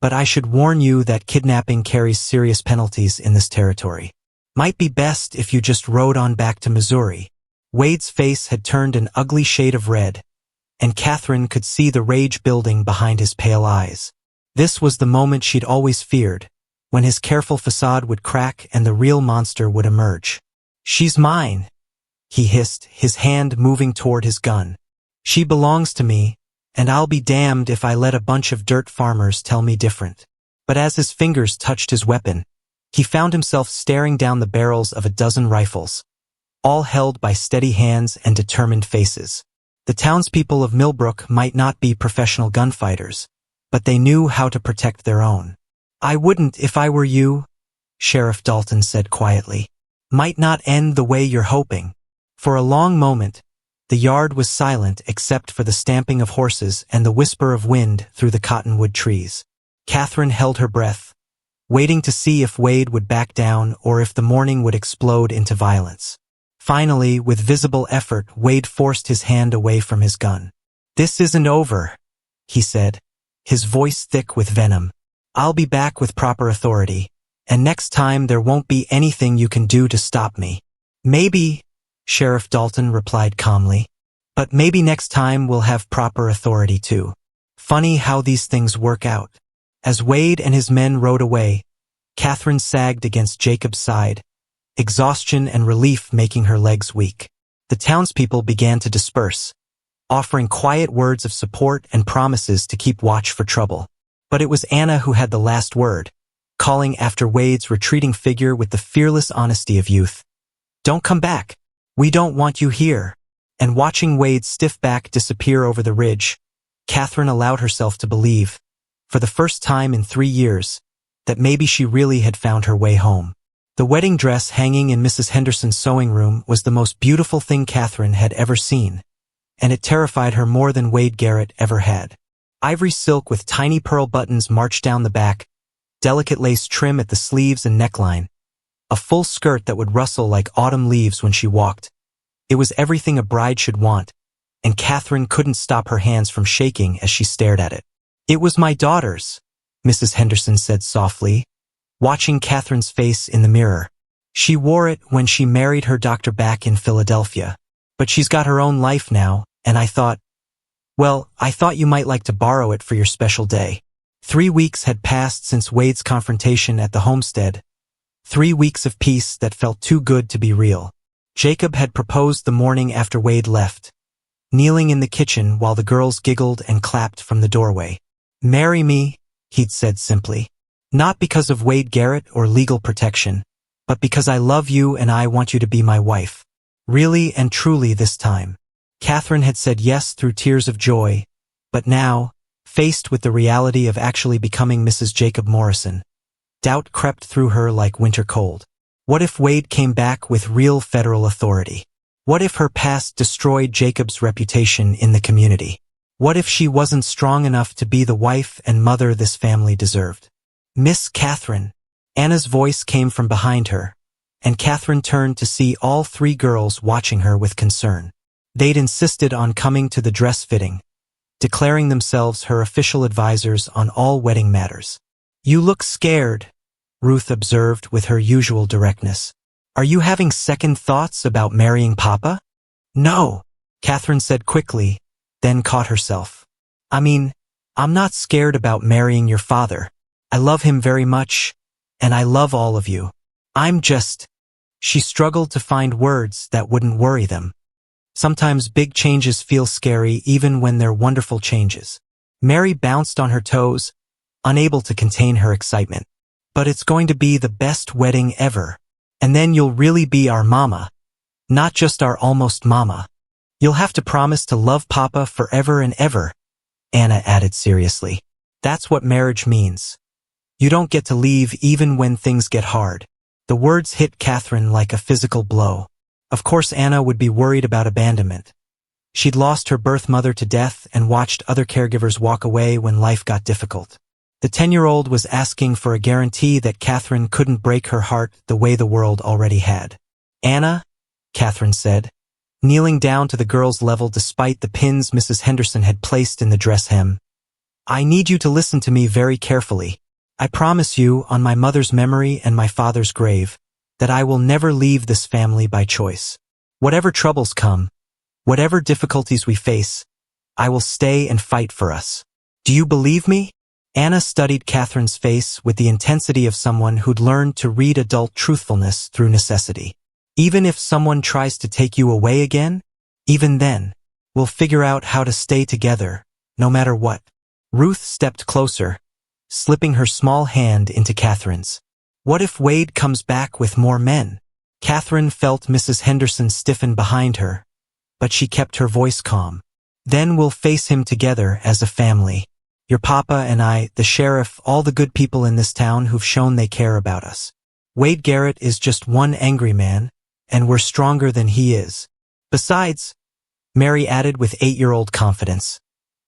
but I should warn you that kidnapping carries serious penalties in this territory. Might be best if you just rode on back to Missouri." Wade's face had turned an ugly shade of red, and Catherine could see the rage building behind his pale eyes. This was the moment she'd always feared, when his careful facade would crack and the real monster would emerge. "She's mine," he hissed, his hand moving toward his gun. "She belongs to me, and I'll be damned if I let a bunch of dirt farmers tell me different." But as his fingers touched his weapon, he found himself staring down the barrels of a dozen rifles, all held by steady hands and determined faces. The townspeople of Millbrook might not be professional gunfighters, but they knew how to protect their own. "I wouldn't if I were you," Sheriff Dalton said quietly. "Might not end the way you're hoping." For a long moment, the yard was silent except for the stamping of horses and the whisper of wind through the cottonwood trees. Catherine held her breath, waiting to see if Wade would back down or if the morning would explode into violence. Finally, with visible effort, Wade forced his hand away from his gun. "This isn't over," he said, his voice thick with venom. "I'll be back with proper authority, and next time there won't be anything you can do to stop me." "Maybe," Sheriff Dalton replied calmly, "but maybe next time we'll have proper authority too." Funny how these things work out. As Wade and his men rode away, Catherine sagged against Jacob's side, exhaustion and relief making her legs weak. The townspeople began to disperse, offering quiet words of support and promises to keep watch for trouble. But it was Anna who had the last word, calling after Wade's retreating figure with the fearless honesty of youth. "Don't come back. We don't want you here." And watching Wade's stiff back disappear over the ridge, Catherine allowed herself to believe, for the first time in 3 years, that maybe she really had found her way home. The wedding dress hanging in Mrs. Henderson's sewing room was the most beautiful thing Catherine had ever seen, and it terrified her more than Wade Garrett ever had. Ivory silk with tiny pearl buttons marched down the back, delicate lace trim at the sleeves and neckline, a full skirt that would rustle like autumn leaves when she walked. It was everything a bride should want, and Catherine couldn't stop her hands from shaking as she stared at it. "It was my daughter's," Mrs. Henderson said softly, watching Catherine's face in the mirror. "She wore it when she married her doctor back in Philadelphia. But she's got her own life now, and I thought you might like to borrow it for your special day." 3 weeks had passed since Wade's confrontation at the homestead, 3 weeks of peace that felt too good to be real. Jacob had proposed the morning after Wade left, kneeling in the kitchen while the girls giggled and clapped from the doorway. "Marry me," he'd said simply. "Not because of Wade Garrett or legal protection, but because I love you and I want you to be my wife. Really and truly this time." Catherine had said yes through tears of joy, but now, faced with the reality of actually becoming Mrs. Jacob Morrison, doubt crept through her like winter cold. What if Wade came back with real federal authority? What if her past destroyed Jacob's reputation in the community? What if she wasn't strong enough to be the wife and mother this family deserved? "Miss Catherine." Anna's voice came from behind her, and Catherine turned to see all 3 girls watching her with concern. They'd insisted on coming to the dress fitting, declaring themselves her official advisors on all wedding matters. "You look scared," Ruth observed with her usual directness. "Are you having second thoughts about marrying Papa?" "No," Catherine said quickly, then caught herself. I'm not scared about marrying your father. I love him very much, and I love all of you. She struggled to find words that wouldn't worry them. Sometimes big changes feel scary even when they're wonderful changes. Mary bounced on her toes, unable to contain her excitement. "But it's going to be the best wedding ever. And then you'll really be our mama. Not just our almost mama. You'll have to promise to love Papa forever and ever," Anna added seriously. "That's what marriage means. You don't get to leave even when things get hard." The words hit Catherine like a physical blow. Of course Anna would be worried about abandonment. She'd lost her birth mother to death and watched other caregivers walk away when life got difficult. The 10-year-old was asking for a guarantee that Catherine couldn't break her heart the way the world already had. "Anna," Catherine said, kneeling down to the girl's level despite the pins Mrs. Henderson had placed in the dress hem, "I need you to listen to me very carefully. I promise you, on my mother's memory and my father's grave, that I will never leave this family by choice. Whatever troubles come, whatever difficulties we face, I will stay and fight for us. Do you believe me?" Anna studied Catherine's face with the intensity of someone who'd learned to read adult truthfulness through necessity. "Even if someone tries to take you away again, even then, we'll figure out how to stay together, no matter what." Ruth stepped closer, slipping her small hand into Catherine's. "What if Wade comes back with more men?" Catherine felt Mrs. Henderson stiffen behind her, but she kept her voice calm. "Then we'll face him together as a family. Your Papa and I, the sheriff, all the good people in this town who've shown they care about us. Wade Garrett is just one angry man, and we're stronger than he is. Besides," Mary added with 8-year-old confidence,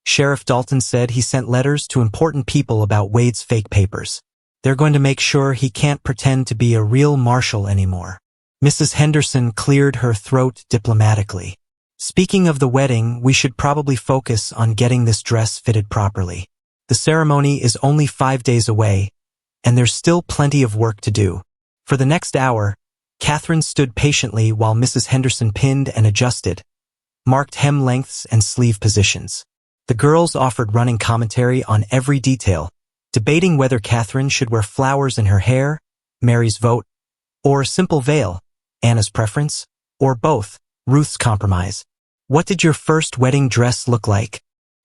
"Sheriff Dalton said he sent letters to important people about Wade's fake papers. They're going to make sure he can't pretend to be a real marshal anymore." Mrs. Henderson cleared her throat diplomatically. "Speaking of the wedding, we should probably focus on getting this dress fitted properly. The ceremony is only 5 days away, and there's still plenty of work to do." For the next hour, Catherine stood patiently while Mrs. Henderson pinned and adjusted, marked hem lengths and sleeve positions. The girls offered running commentary on every detail, debating whether Catherine should wear flowers in her hair, Mary's vote, or a simple veil, Anna's preference, or both, Ruth's compromise. "What did your first wedding dress look like?"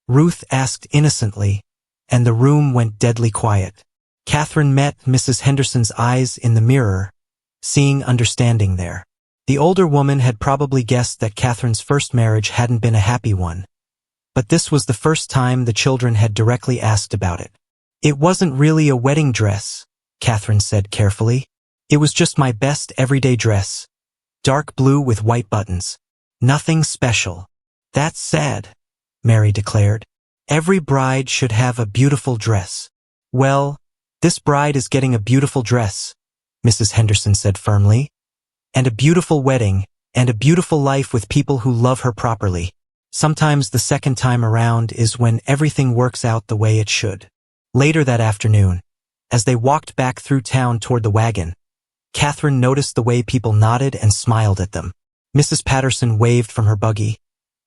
Ruth asked innocently, and the room went deadly quiet. Catherine met Mrs. Henderson's eyes in the mirror, seeing understanding there. The older woman had probably guessed that Catherine's first marriage hadn't been a happy one, but this was the first time the children had directly asked about it. "It wasn't really a wedding dress," Catherine said carefully. It was just my best everyday dress. Dark blue with white buttons. Nothing special. That's sad, Mary declared. Every bride should have a beautiful dress. Well, this bride is getting a beautiful dress, Mrs. Henderson said firmly. And a beautiful wedding, and a beautiful life with people who love her properly. Sometimes the second time around is when everything works out the way it should. Later that afternoon, as they walked back through town toward the wagon, Catherine noticed the way people nodded and smiled at them. Mrs. Patterson waved from her buggy.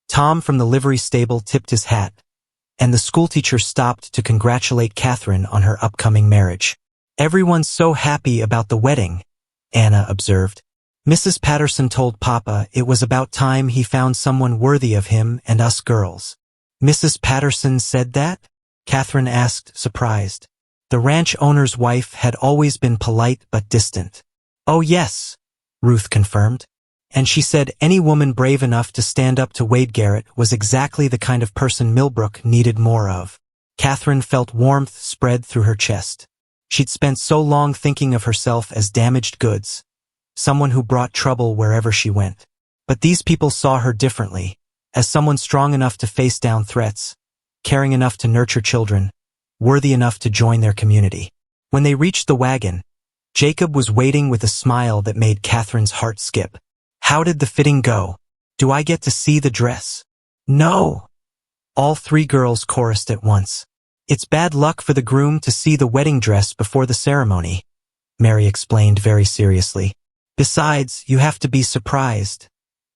Tom from the livery stable tipped his hat, and the schoolteacher stopped to congratulate Catherine on her upcoming marriage. Everyone's so happy about the wedding, Anna observed. Mrs. Patterson told Papa it was about time he found someone worthy of him and us girls. Mrs. Patterson said that? Catherine asked, surprised. The ranch owner's wife had always been polite but distant. Oh yes, Ruth confirmed. And she said any woman brave enough to stand up to Wade Garrett was exactly the kind of person Millbrook needed more of. Catherine felt warmth spread through her chest. She'd spent so long thinking of herself as damaged goods, someone who brought trouble wherever she went. But these people saw her differently, as someone strong enough to face down threats, caring enough to nurture children, worthy enough to join their community. When they reached the wagon, Jacob was waiting with a smile that made Catherine's heart skip. How did the fitting go? Do I get to see the dress? No! All three girls chorused at once. It's bad luck for the groom to see the wedding dress before the ceremony, Mary explained very seriously. Besides, you have to be surprised,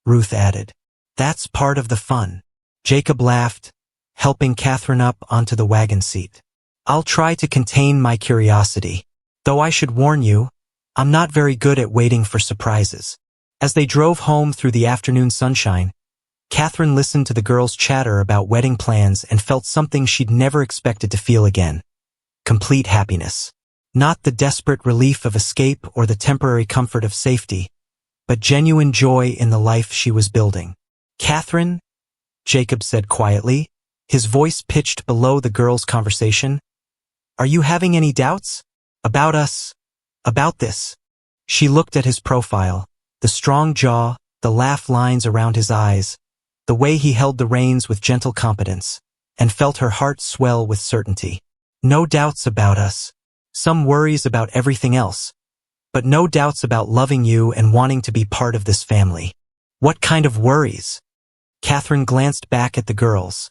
Ruth added. That's part of the fun. Jacob laughed, helping Catherine up onto the wagon seat. I'll try to contain my curiosity. Though I should warn you, I'm not very good at waiting for surprises. As they drove home through the afternoon sunshine, Catherine listened to the girls' chatter about wedding plans and felt something she'd never expected to feel again. Complete happiness. Not the desperate relief of escape or the temporary comfort of safety, but genuine joy in the life she was building. Catherine, Jacob said quietly, his voice pitched below the girls' conversation. Are you having any doubts? About us? About this? She looked at his profile, the strong jaw, the laugh lines around his eyes, the way he held the reins with gentle competence, and felt her heart swell with certainty. No doubts about us. Some worries about everything else, but no doubts about loving you and wanting to be part of this family. What kind of worries? Catherine glanced back at the girls,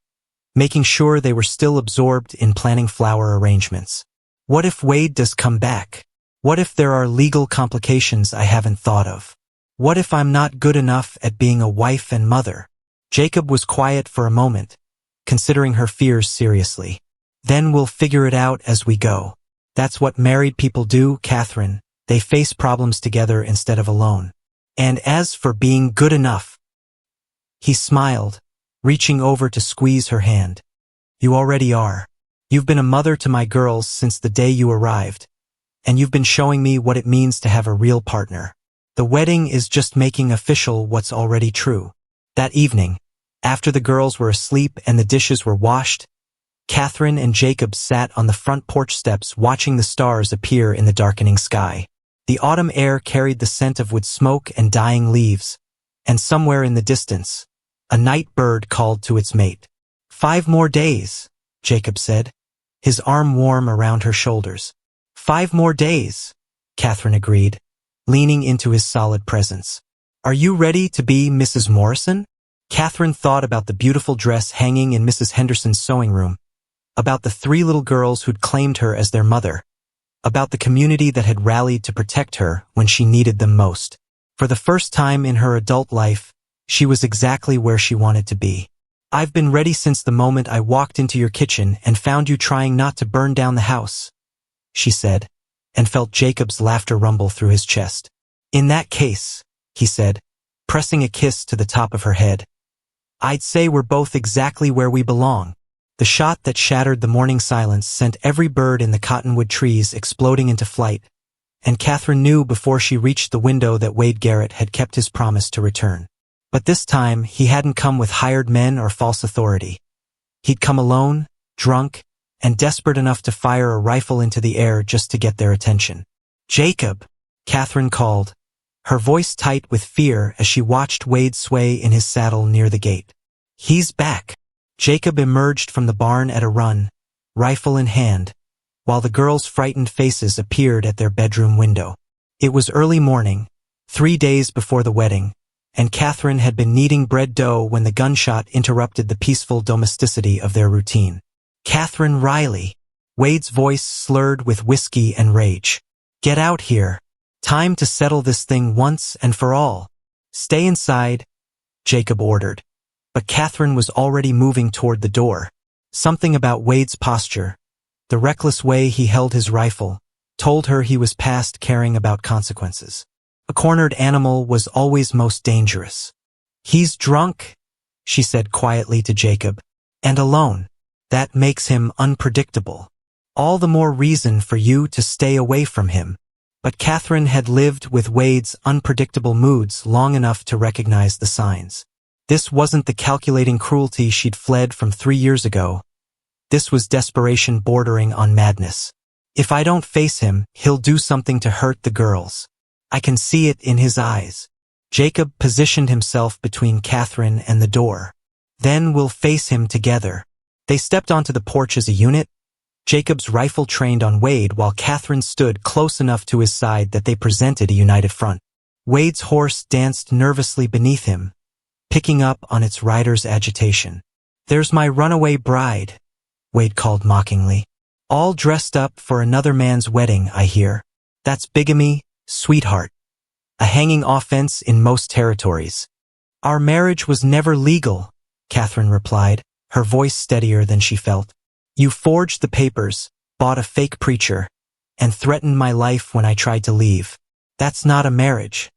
making sure they were still absorbed in planning flower arrangements. What if Wade does come back? What if there are legal complications I haven't thought of? What if I'm not good enough at being a wife and mother? Jacob was quiet for a moment, considering her fears seriously. Then we'll figure it out as we go. That's what married people do, Catherine. They face problems together instead of alone. And as for being good enough, he smiled, reaching over to squeeze her hand. You already are. You've been a mother to my girls since the day you arrived, and you've been showing me what it means to have a real partner. The wedding is just making official what's already true. That evening, after the girls were asleep and the dishes were washed, Catherine and Jacob sat on the front porch steps watching the stars appear in the darkening sky. The autumn air carried the scent of wood smoke and dying leaves, and somewhere in the distance, a night bird called to its mate. 5 more days, Jacob said, his arm warm around her shoulders. 5 more days, Catherine agreed, leaning into his solid presence. Are you ready to be Mrs. Morrison? Catherine thought about the beautiful dress hanging in Mrs. Henderson's sewing room, about the 3 little girls who'd claimed her as their mother, about the community that had rallied to protect her when she needed them most. For the first time in her adult life, she was exactly where she wanted to be. I've been ready since the moment I walked into your kitchen and found you trying not to burn down the house, she said, and felt Jacob's laughter rumble through his chest. In that case, he said, pressing a kiss to the top of her head, I'd say we're both exactly where we belong. The shot that shattered the morning silence sent every bird in the cottonwood trees exploding into flight, and Catherine knew before she reached the window that Wade Garrett had kept his promise to return. But this time, he hadn't come with hired men or false authority. He'd come alone, drunk, and desperate enough to fire a rifle into the air just to get their attention. "Jacob!" Catherine called, her voice tight with fear as she watched Wade sway in his saddle near the gate. "He's back." Jacob emerged from the barn at a run, rifle in hand, while the girls' frightened faces appeared at their bedroom window. It was early morning, 3 days before the wedding, and Catherine had been kneading bread dough when the gunshot interrupted the peaceful domesticity of their routine. "Catherine Riley." Wade's voice slurred with whiskey and rage. "Get out here. Time to settle this thing once and for all." "Stay inside," Jacob ordered, but Catherine was already moving toward the door. Something about Wade's posture, the reckless way he held his rifle, told her he was past caring about consequences. A cornered animal was always most dangerous. "He's drunk," she said quietly to Jacob, "and alone. That makes him unpredictable. All the more reason for you to stay away from him." But Catherine had lived with Wade's unpredictable moods long enough to recognize the signs. This wasn't the calculating cruelty she'd fled from 3 years ago. This was desperation bordering on madness. "If I don't face him, he'll do something to hurt the girls. I can see it in his eyes." Jacob positioned himself between Catherine and the door. "Then we'll face him together." They stepped onto the porch as a unit, Jacob's rifle trained on Wade while Catherine stood close enough to his side that they presented a united front. Wade's horse danced nervously beneath him, picking up on its rider's agitation. "There's my runaway bride," Wade called mockingly. "All dressed up for another man's wedding, I hear. That's bigamy, sweetheart. A hanging offense in most territories." "Our marriage was never legal," Catherine replied, her voice steadier than she felt. "You forged the papers, bought a fake preacher, and threatened my life when I tried to leave. That's not a marriage.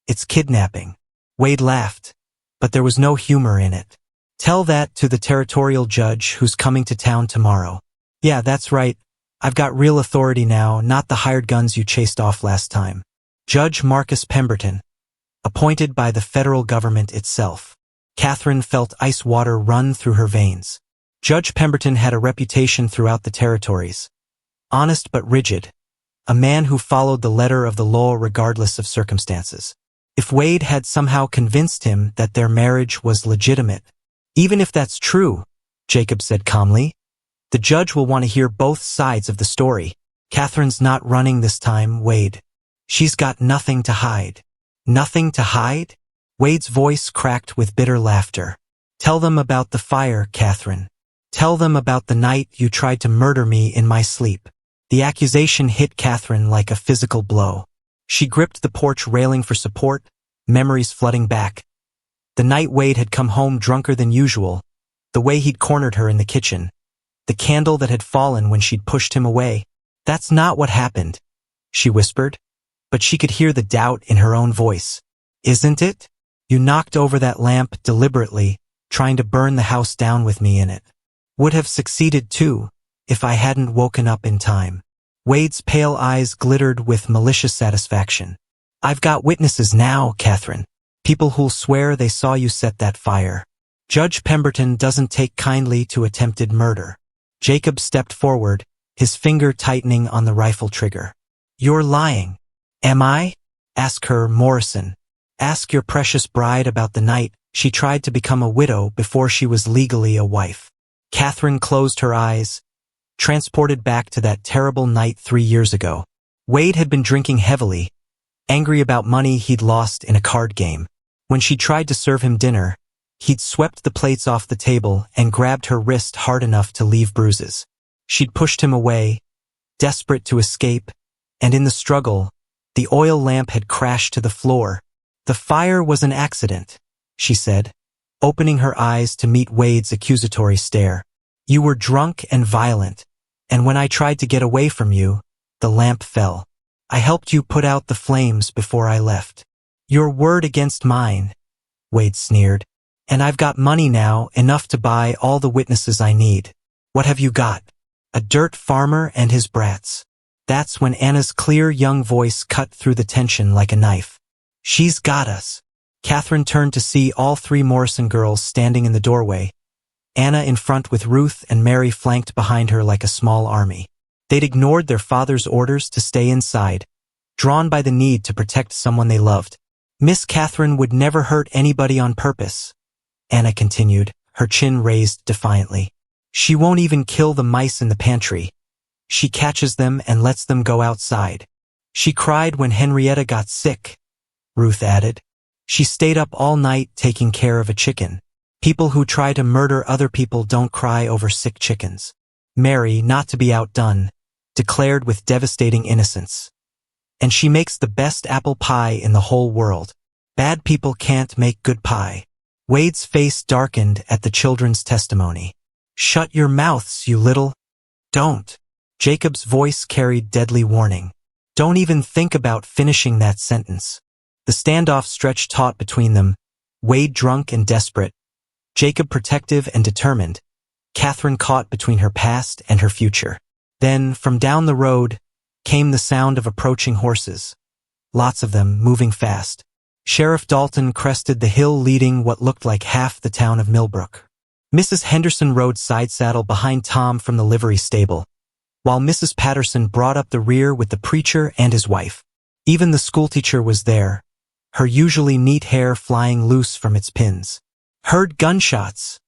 It's kidnapping." Wade laughed, but there was no humor in it. "Tell that to the territorial judge who's coming to town tomorrow." "Yeah, that's right. I've got real authority now, not the hired guns you chased off last time." Judge Marcus Pemberton, appointed by the federal government itself. Catherine felt ice water run through her veins. Judge Pemberton had a reputation throughout the territories. Honest but rigid, a man who followed the letter of the law regardless of circumstances. If Wade had somehow convinced him that their marriage was legitimate, "Even if that's true," Jacob said calmly, "the judge will want to hear both sides of the story. Catherine's not running this time, Wade. She's got nothing to hide." "Nothing to hide?" Wade's voice cracked with bitter laughter. "Tell them about the fire, Catherine. Tell them about the night you tried to murder me in my sleep." The accusation hit Catherine like a physical blow. She gripped the porch railing for support, memories flooding back. The night Wade had come home drunker than usual, the way he'd cornered her in the kitchen, the candle that had fallen when she'd pushed him away. "That's not what happened," she whispered, but she could hear the doubt in her own voice. "Isn't it? You knocked over that lamp deliberately, trying to burn the house down with me in it. Would have succeeded too, if I hadn't woken up in time." Wade's pale eyes glittered with malicious satisfaction. "I've got witnesses now, Catherine. People who'll swear they saw you set that fire. Judge Pemberton doesn't take kindly to attempted murder." Jacob stepped forward, his finger tightening on the rifle trigger. "You're lying." "Am I?" "Ask her, Morrison. Ask your precious bride about the night she tried to become a widow before she was legally a wife." Catherine closed her eyes, transported back to that terrible night 3 years ago. Wade had been drinking heavily, angry about money he'd lost in a card game. When she tried to serve him dinner, he'd swept the plates off the table and grabbed her wrist hard enough to leave bruises. She'd pushed him away, desperate to escape, and in the struggle, the oil lamp had crashed to the floor. "The fire was an accident," she said, opening her eyes to meet Wade's accusatory stare. "You were drunk and violent, and when I tried to get away from you, the lamp fell. I helped you put out the flames before I left." "Your word against mine," Wade sneered. "And I've got money now, enough to buy all the witnesses I need." "What have you got?" "A dirt farmer and his brats." That's when Anna's clear young voice cut through the tension like a knife. "She's got us." Catherine turned to see all 3 Morrison girls standing in the doorway, Anna in front with Ruth and Mary flanked behind her like a small army. They'd ignored their father's orders to stay inside, drawn by the need to protect someone they loved. Miss Catherine would never hurt anybody on purpose, Anna continued, her chin raised defiantly. She won't even kill the mice in the pantry. She catches them and lets them go outside. She cried when Henrietta got sick, Ruth added. She stayed up all night taking care of a chicken. People who try to murder other people don't cry over sick chickens. Mary, not to be outdone, declared with devastating innocence. And she makes the best apple pie in the whole world. Bad people can't make good pie. Wade's face darkened at the children's testimony. Shut your mouths, you little. Don't. Jacob's voice carried deadly warning. Don't even think about finishing that sentence. The standoff stretched taut between them, Wade drunk and desperate, Jacob protective and determined, Catherine caught between her past and her future. Then, from down the road, came the sound of approaching horses. Lots of them, moving fast. Sheriff Dalton crested the hill leading what looked like half the town of Millbrook. Mrs. Henderson rode side saddle behind Tom from the livery stable, while Mrs. Patterson brought up the rear with the preacher and his wife. Even the schoolteacher was there, her usually neat hair flying loose from its pins. Heard gunshots,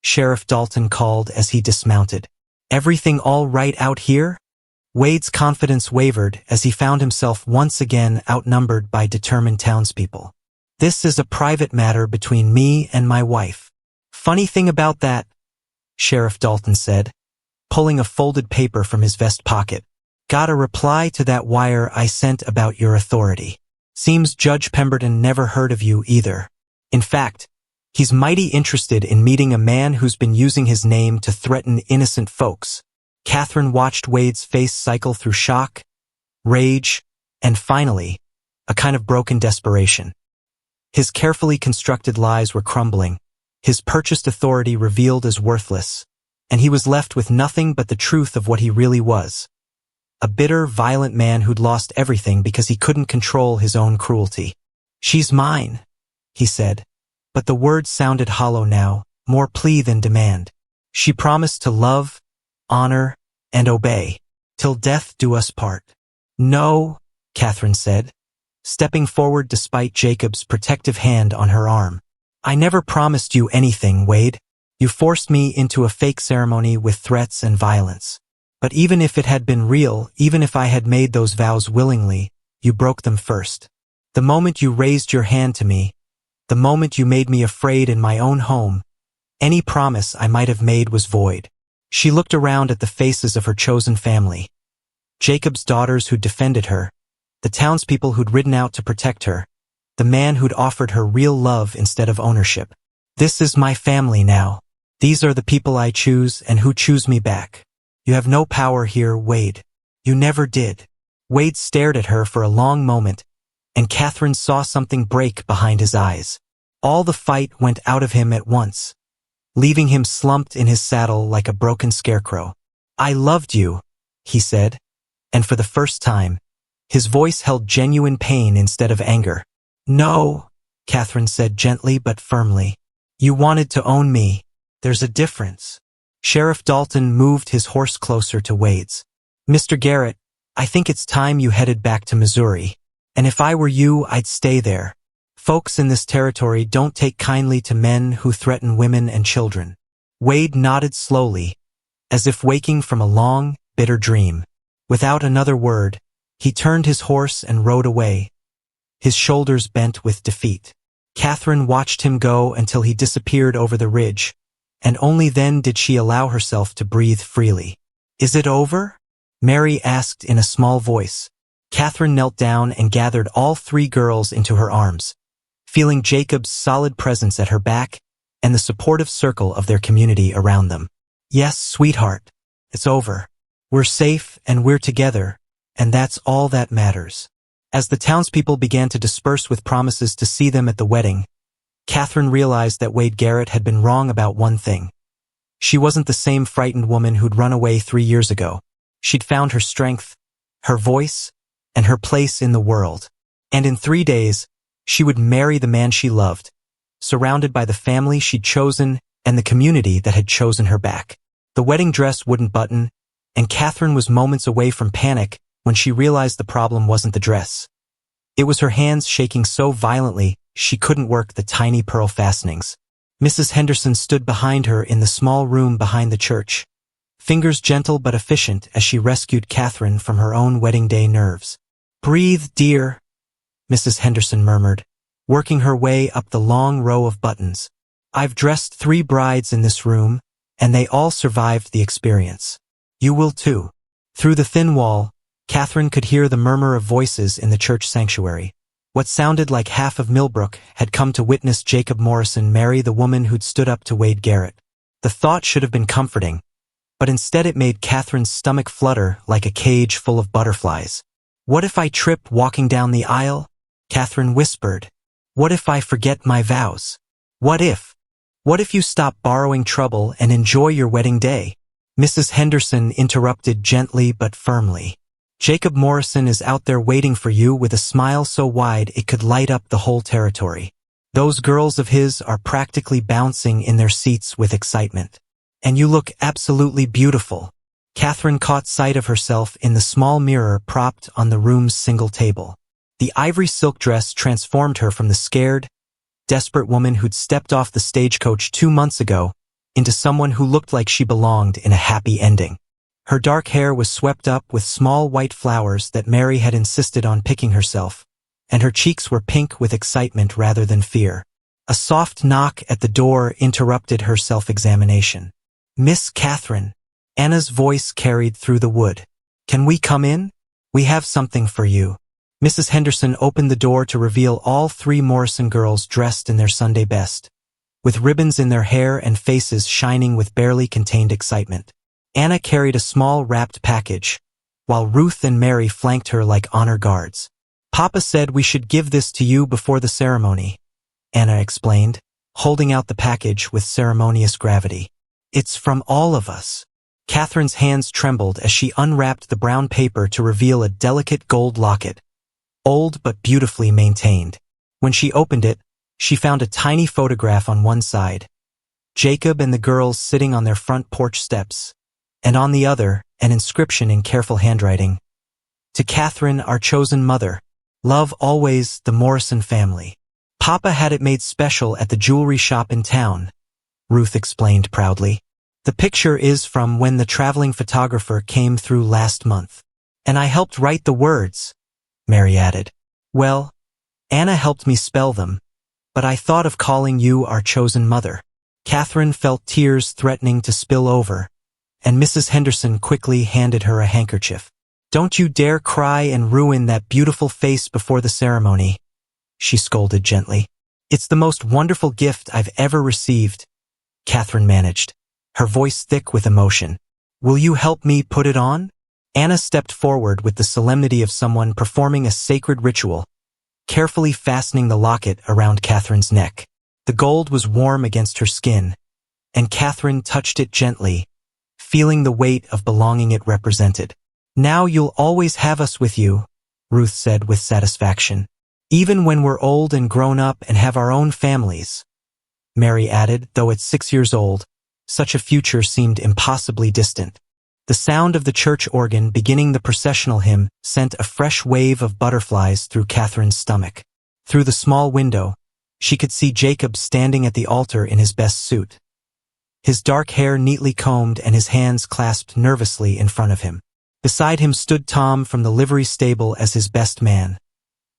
Sheriff Dalton called as he dismounted. Everything all right out here? Wade's confidence wavered as he found himself once again outnumbered by determined townspeople. This is a private matter between me and my wife. Funny thing about that, Sheriff Dalton said, pulling a folded paper from his vest pocket. Got a reply to that wire I sent about your authority. Seems Judge Pemberton never heard of you either. In fact, he's mighty interested in meeting a man who's been using his name to threaten innocent folks. Catherine watched Wade's face cycle through shock, rage, and finally, a kind of broken desperation. His carefully constructed lies were crumbling, his purchased authority revealed as worthless, and he was left with nothing but the truth of what he really was. A bitter, violent man who'd lost everything because he couldn't control his own cruelty. She's mine, he said. But the words sounded hollow now, more plea than demand. She promised to love, honor, and obey, till death do us part. No, Catherine said, stepping forward despite Jacob's protective hand on her arm. I never promised you anything, Wade. You forced me into a fake ceremony with threats and violence. But even if it had been real, even if I had made those vows willingly, you broke them first. The moment you raised your hand to me, the moment you made me afraid in my own home, any promise I might have made was void. She looked around at the faces of her chosen family. Jacob's daughters who'd defended her, the townspeople who'd ridden out to protect her, the man who'd offered her real love instead of ownership. This is my family now. These are the people I choose and who choose me back. You have no power here, Wade. You never did. Wade stared at her for a long moment, and Catherine saw something break behind his eyes. All the fight went out of him at once, leaving him slumped in his saddle like a broken scarecrow. I loved you, he said, and for the first time, his voice held genuine pain instead of anger. No, Catherine said gently but firmly. You wanted to own me. There's a difference. Sheriff Dalton moved his horse closer to Wade's. Mr. Garrett, I think it's time you headed back to Missouri. And if I were you, I'd stay there. Folks in this territory don't take kindly to men who threaten women and children. Wade nodded slowly, as if waking from a long, bitter dream. Without another word, he turned his horse and rode away, his shoulders bent with defeat. Catherine watched him go until he disappeared over the ridge, and only then did she allow herself to breathe freely. Is it over? Mary asked in a small voice. Catherine knelt down and gathered all three girls into her arms, feeling Jacob's solid presence at her back and the supportive circle of their community around them. Yes, sweetheart, it's over. We're safe and we're together, and that's all that matters. As the townspeople began to disperse with promises to see them at the wedding, Catherine realized that Wade Garrett had been wrong about one thing. She wasn't the same frightened woman who'd run away 3 years ago. She'd found her strength, her voice, and her place in the world. And in 3 days, she would marry the man she loved, surrounded by the family she'd chosen and the community that had chosen her back. The wedding dress wouldn't button, and Catherine was moments away from panic when she realized the problem wasn't the dress. It was her hands shaking so violently she couldn't work the tiny pearl fastenings. Mrs. Henderson stood behind her in the small room behind the church, fingers gentle but efficient as she rescued Catherine from her own wedding day nerves. "Breathe, dear," Mrs. Henderson murmured, working her way up the long row of buttons. "I've dressed 3 brides in this room, and they all survived the experience. You will too." Through the thin wall, Catherine could hear the murmur of voices in the church sanctuary. What sounded like half of Millbrook had come to witness Jacob Morrison marry the woman who'd stood up to Wade Garrett. The thought should have been comforting, but instead it made Catherine's stomach flutter like a cage full of butterflies. "What if I trip walking down the aisle?" Catherine whispered. "What if I forget my vows? What if? What if you stop borrowing trouble and enjoy your wedding day?" Mrs. Henderson interrupted gently but firmly. "Jacob Morrison is out there waiting for you with a smile so wide it could light up the whole territory. Those girls of his are practically bouncing in their seats with excitement. And you look absolutely beautiful." Catherine caught sight of herself in the small mirror propped on the room's single table. The ivory silk dress transformed her from the scared, desperate woman who'd stepped off the stagecoach 2 months ago into someone who looked like she belonged in a happy ending. Her dark hair was swept up with small white flowers that Mary had insisted on picking herself, and her cheeks were pink with excitement rather than fear. A soft knock at the door interrupted her self-examination. "Miss Catherine," Anna's voice carried through the wood. "Can we come in? We have something for you." Mrs. Henderson opened the door to reveal all 3 Morrison girls dressed in their Sunday best, with ribbons in their hair and faces shining with barely contained excitement. Anna carried a small wrapped package, while Ruth and Mary flanked her like honor guards. "Papa said we should give this to you before the ceremony," Anna explained, holding out the package with ceremonious gravity. "It's from all of us." Catherine's hands trembled as she unwrapped the brown paper to reveal a delicate gold locket, old but beautifully maintained. When she opened it, she found a tiny photograph on one side, Jacob and the girls sitting on their front porch steps, and on the other, an inscription in careful handwriting. "To Catherine, our chosen mother. Love always, the Morrison family." "Papa had it made special at the jewelry shop in town," Ruth explained proudly. "The picture is from when the traveling photographer came through last month. And I helped write the words," Mary added. "Well, Anna helped me spell them, but I thought of calling you our chosen mother." Catherine felt tears threatening to spill over, and Mrs. Henderson quickly handed her a handkerchief. "Don't you dare cry and ruin that beautiful face before the ceremony," she scolded gently. "It's the most wonderful gift I've ever received," Catherine managed, her voice thick with emotion. "Will you help me put it on?" Anna stepped forward with the solemnity of someone performing a sacred ritual, carefully fastening the locket around Catherine's neck. The gold was warm against her skin, and Catherine touched it gently, feeling the weight of belonging it represented. "Now you'll always have us with you," Ruth said with satisfaction. "Even when we're old and grown up and have our own families," Mary added, though at 6 years old, such a future seemed impossibly distant. The sound of the church organ beginning the processional hymn sent a fresh wave of butterflies through Catherine's stomach. Through the small window, she could see Jacob standing at the altar in his best suit, his dark hair neatly combed and his hands clasped nervously in front of him. Beside him stood Tom from the livery stable as his best man.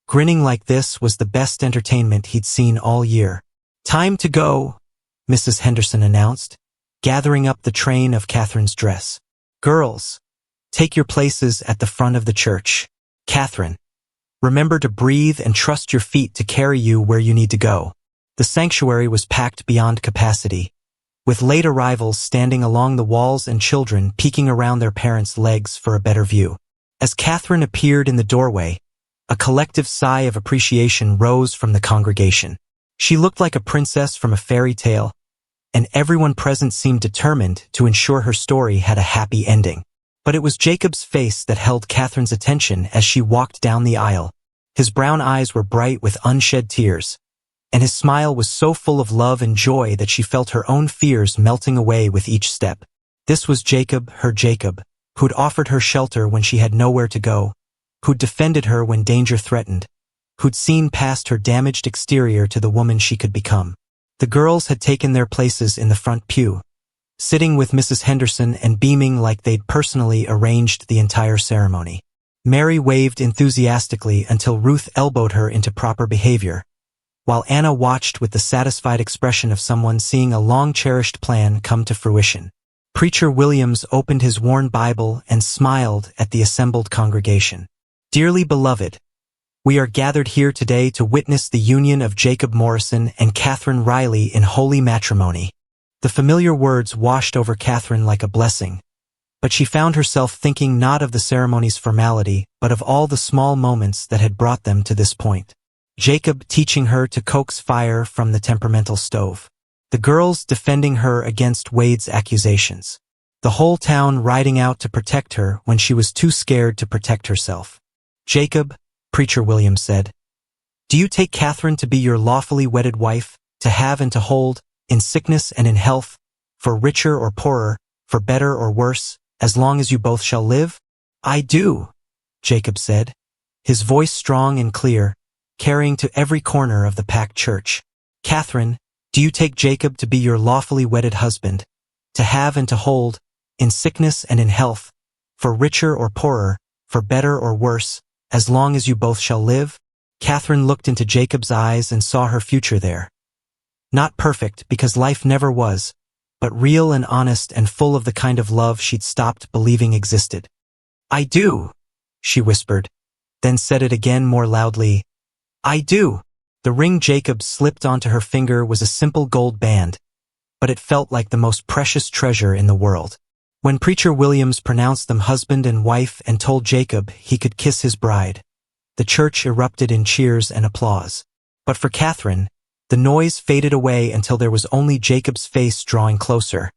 Grinning like this was the best entertainment he'd seen all year. "Time to go," Mrs. Henderson announced, gathering up the train of Catherine's dress. "Girls, take your places at the front of the church. Catherine, remember to breathe and trust your feet to carry you where you need to go." The sanctuary was packed beyond capacity, with late arrivals standing along the walls and children peeking around their parents' legs for a better view. As Catherine appeared in the doorway, a collective sigh of appreciation rose from the congregation. She looked like a princess from a fairy tale, and everyone present seemed determined to ensure her story had a happy ending. But it was Jacob's face that held Catherine's attention as she walked down the aisle. His brown eyes were bright with unshed tears, and his smile was so full of love and joy that she felt her own fears melting away with each step. This was Jacob, her Jacob, who'd offered her shelter when she had nowhere to go, who'd defended her when danger threatened, who'd seen past her damaged exterior to the woman she could become. The girls had taken their places in the front pew, sitting with Mrs. Henderson and beaming like they'd personally arranged the entire ceremony. Mary waved enthusiastically until Ruth elbowed her into proper behavior, while Anna watched with the satisfied expression of someone seeing a long-cherished plan come to fruition. Preacher Williams opened his worn Bible and smiled at the assembled congregation. Dearly beloved, we are gathered here today to witness the union of Jacob Morrison and Catherine Riley in holy matrimony. The familiar words washed over Catherine like a blessing, but she found herself thinking not of the ceremony's formality, but of all the small moments that had brought them to this point. Jacob teaching her to coax fire from the temperamental stove. The girls defending her against Wade's accusations. The whole town riding out to protect her when she was too scared to protect herself. Jacob, Preacher Williams said, do you take Catherine to be your lawfully wedded wife, to have and to hold, in sickness and in health, for richer or poorer, for better or worse, as long as you both shall live? I do, Jacob said, his voice strong and clear, carrying to every corner of the packed church. Catherine, do you take Jacob to be your lawfully wedded husband, to have and to hold, in sickness and in health, for richer or poorer, for better or worse, as long as you both shall live? Catherine looked into Jacob's eyes and saw her future there. Not perfect, because life never was, but real and honest and full of the kind of love she'd stopped believing existed. I do, she whispered, then said it again more loudly. I do. The ring Jacob slipped onto her finger was a simple gold band, but it felt like the most precious treasure in the world. When Preacher Williams pronounced them husband and wife and told Jacob he could kiss his bride, the church erupted in cheers and applause. But for Catherine, the noise faded away until there was only Jacob's face drawing closer,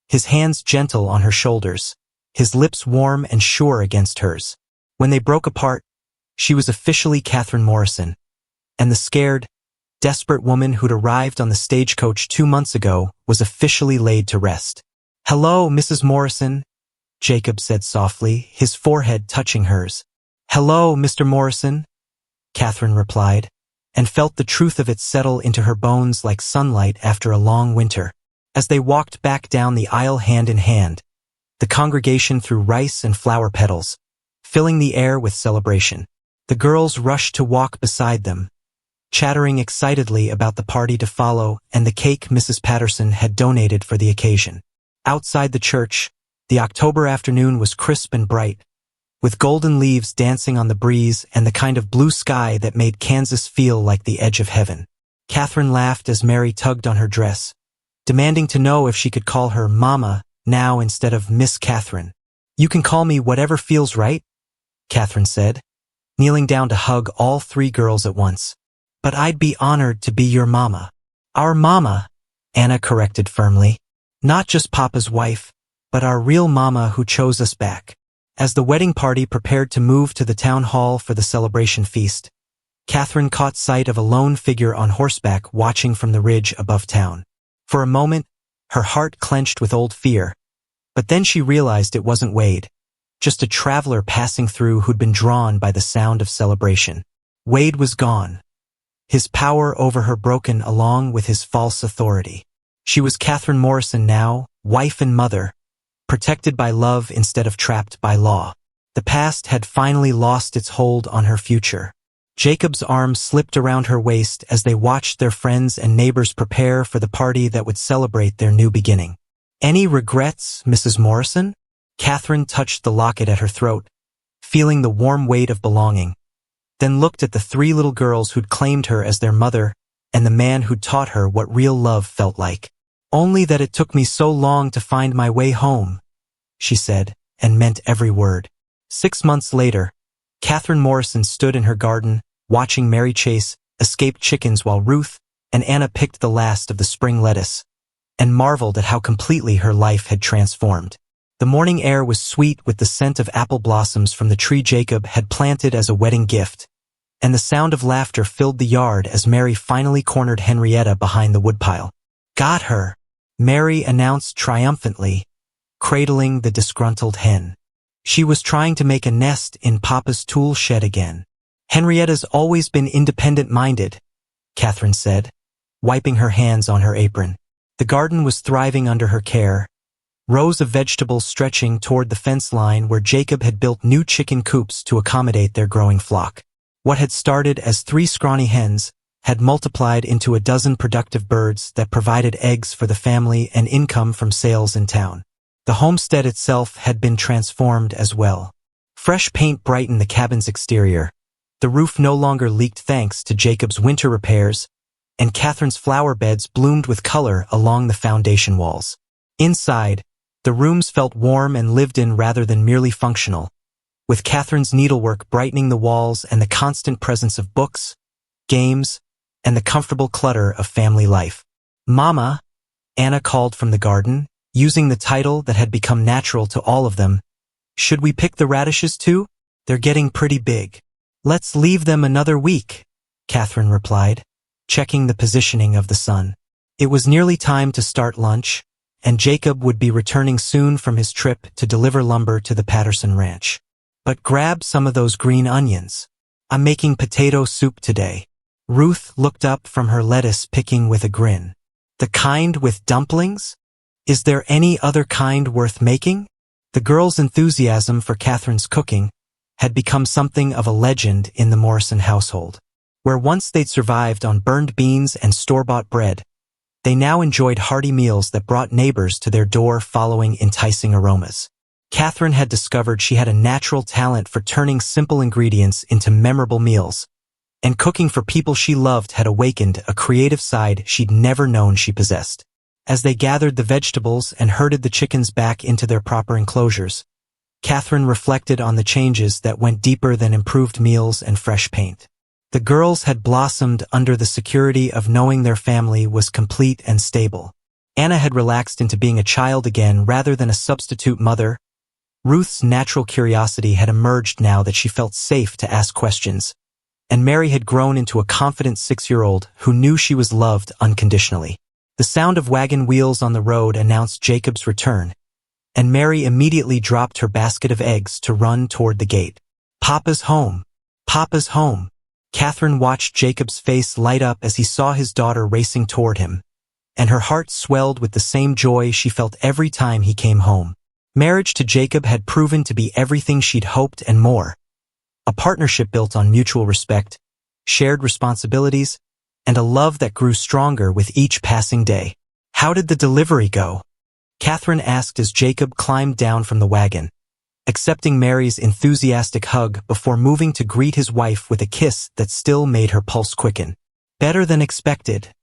his hands gentle on her shoulders, his lips warm and sure against hers. When they broke apart, she was officially Catherine Morrison, and the scared, desperate woman who'd arrived on the stagecoach 2 months ago was officially laid to rest. Hello, Mrs. Morrison, Jacob said softly, his forehead touching hers. Hello, Mr. Morrison, Catherine replied, and felt the truth of it settle into her bones like sunlight after a long winter. As they walked back down the aisle hand in hand, the congregation threw rice and flower petals, filling the air with celebration. The girls rushed to walk beside them, chattering excitedly about the party to follow and the cake Mrs. Patterson had donated for the occasion. Outside the church, the October afternoon was crisp and bright, with golden leaves dancing on the breeze and the kind of blue sky that made Kansas feel like the edge of heaven. Catherine laughed as Mary tugged on her dress, demanding to know if she could call her Mama now instead of Miss Catherine. You can call me whatever feels right, Catherine said, kneeling down to hug all 3 girls at once. But I'd be honored to be your mama. Our mama, Anna corrected firmly. Not just Papa's wife, but our real mama who chose us back. As the wedding party prepared to move to the town hall for the celebration feast, Catherine caught sight of a lone figure on horseback watching from the ridge above town. For a moment, her heart clenched with old fear, but then she realized it wasn't Wade, just a traveler passing through who'd been drawn by the sound of celebration. Wade was gone, his power over her broken along with his false authority. She was Catherine Morrison now, wife and mother, protected by love instead of trapped by law. The past had finally lost its hold on her future. Jacob's arm slipped around her waist as they watched their friends and neighbors prepare for the party that would celebrate their new beginning. Any regrets, Mrs. Morrison? Catherine touched the locket at her throat, feeling the warm weight of belonging, then looked at the 3 little girls who'd claimed her as their mother and the man who'd taught her what real love felt like. Only that it took me so long to find my way home, she said, and meant every word. 6 months later, Catherine Morrison stood in her garden, watching Mary chase escaped chickens while Ruth and Anna picked the last of the spring lettuce, and marveled at how completely her life had transformed. The morning air was sweet with the scent of apple blossoms from the tree Jacob had planted as a wedding gift, and the sound of laughter filled the yard as Mary finally cornered Henrietta behind the woodpile. "Got her," Mary announced triumphantly, cradling the disgruntled hen. She was trying to make a nest in Papa's tool shed again. "Henrietta's always been independent-minded," Catherine said, wiping her hands on her apron. The garden was thriving under her care, rows of vegetables stretching toward the fence line where Jacob had built new chicken coops to accommodate their growing flock. What had started as 3 scrawny hens had multiplied into a dozen productive birds that provided eggs for the family and income from sales in town. The homestead itself had been transformed as well. Fresh paint brightened the cabin's exterior. The roof no longer leaked thanks to Jacob's winter repairs, and Catherine's flower beds bloomed with color along the foundation walls. Inside, the rooms felt warm and lived in rather than merely functional, with Catherine's needlework brightening the walls and the constant presence of books, games, and the comfortable clutter of family life. "Mama," Anna called from the garden, using the title that had become natural to all of them. "Should we pick the radishes too? They're getting pretty big." "Let's leave them another week," Catherine replied, checking the positioning of the sun. It was nearly time to start lunch, and Jacob would be returning soon from his trip to deliver lumber to the Patterson ranch. "But grab some of those green onions. I'm making potato soup today." Ruth looked up from her lettuce picking with a grin. "The kind with dumplings? Is there any other kind worth making?" The girls' enthusiasm for Catherine's cooking had become something of a legend in the Morrison household. Where once they'd survived on burned beans and store-bought bread, they now enjoyed hearty meals that brought neighbors to their door following enticing aromas. Catherine had discovered she had a natural talent for turning simple ingredients into memorable meals, and cooking for people she loved had awakened a creative side she'd never known she possessed. As they gathered the vegetables and herded the chickens back into their proper enclosures, Catherine reflected on the changes that went deeper than improved meals and fresh paint. The girls had blossomed under the security of knowing their family was complete and stable. Anna had relaxed into being a child again rather than a substitute mother. Ruth's natural curiosity had emerged now that she felt safe to ask questions, and Mary had grown into a confident 6-year-old who knew she was loved unconditionally. The sound of wagon wheels on the road announced Jacob's return, and Mary immediately dropped her basket of eggs to run toward the gate. "Papa's home! Papa's home!" Catherine watched Jacob's face light up as he saw his daughter racing toward him, and her heart swelled with the same joy she felt every time he came home. Marriage to Jacob had proven to be everything she'd hoped and more. A partnership built on mutual respect, shared responsibilities, and a love that grew stronger with each passing day. "How did the delivery go?" Catherine asked as Jacob climbed down from the wagon, accepting Mary's enthusiastic hug before moving to greet his wife with a kiss that still made her pulse quicken. "Better than expected,"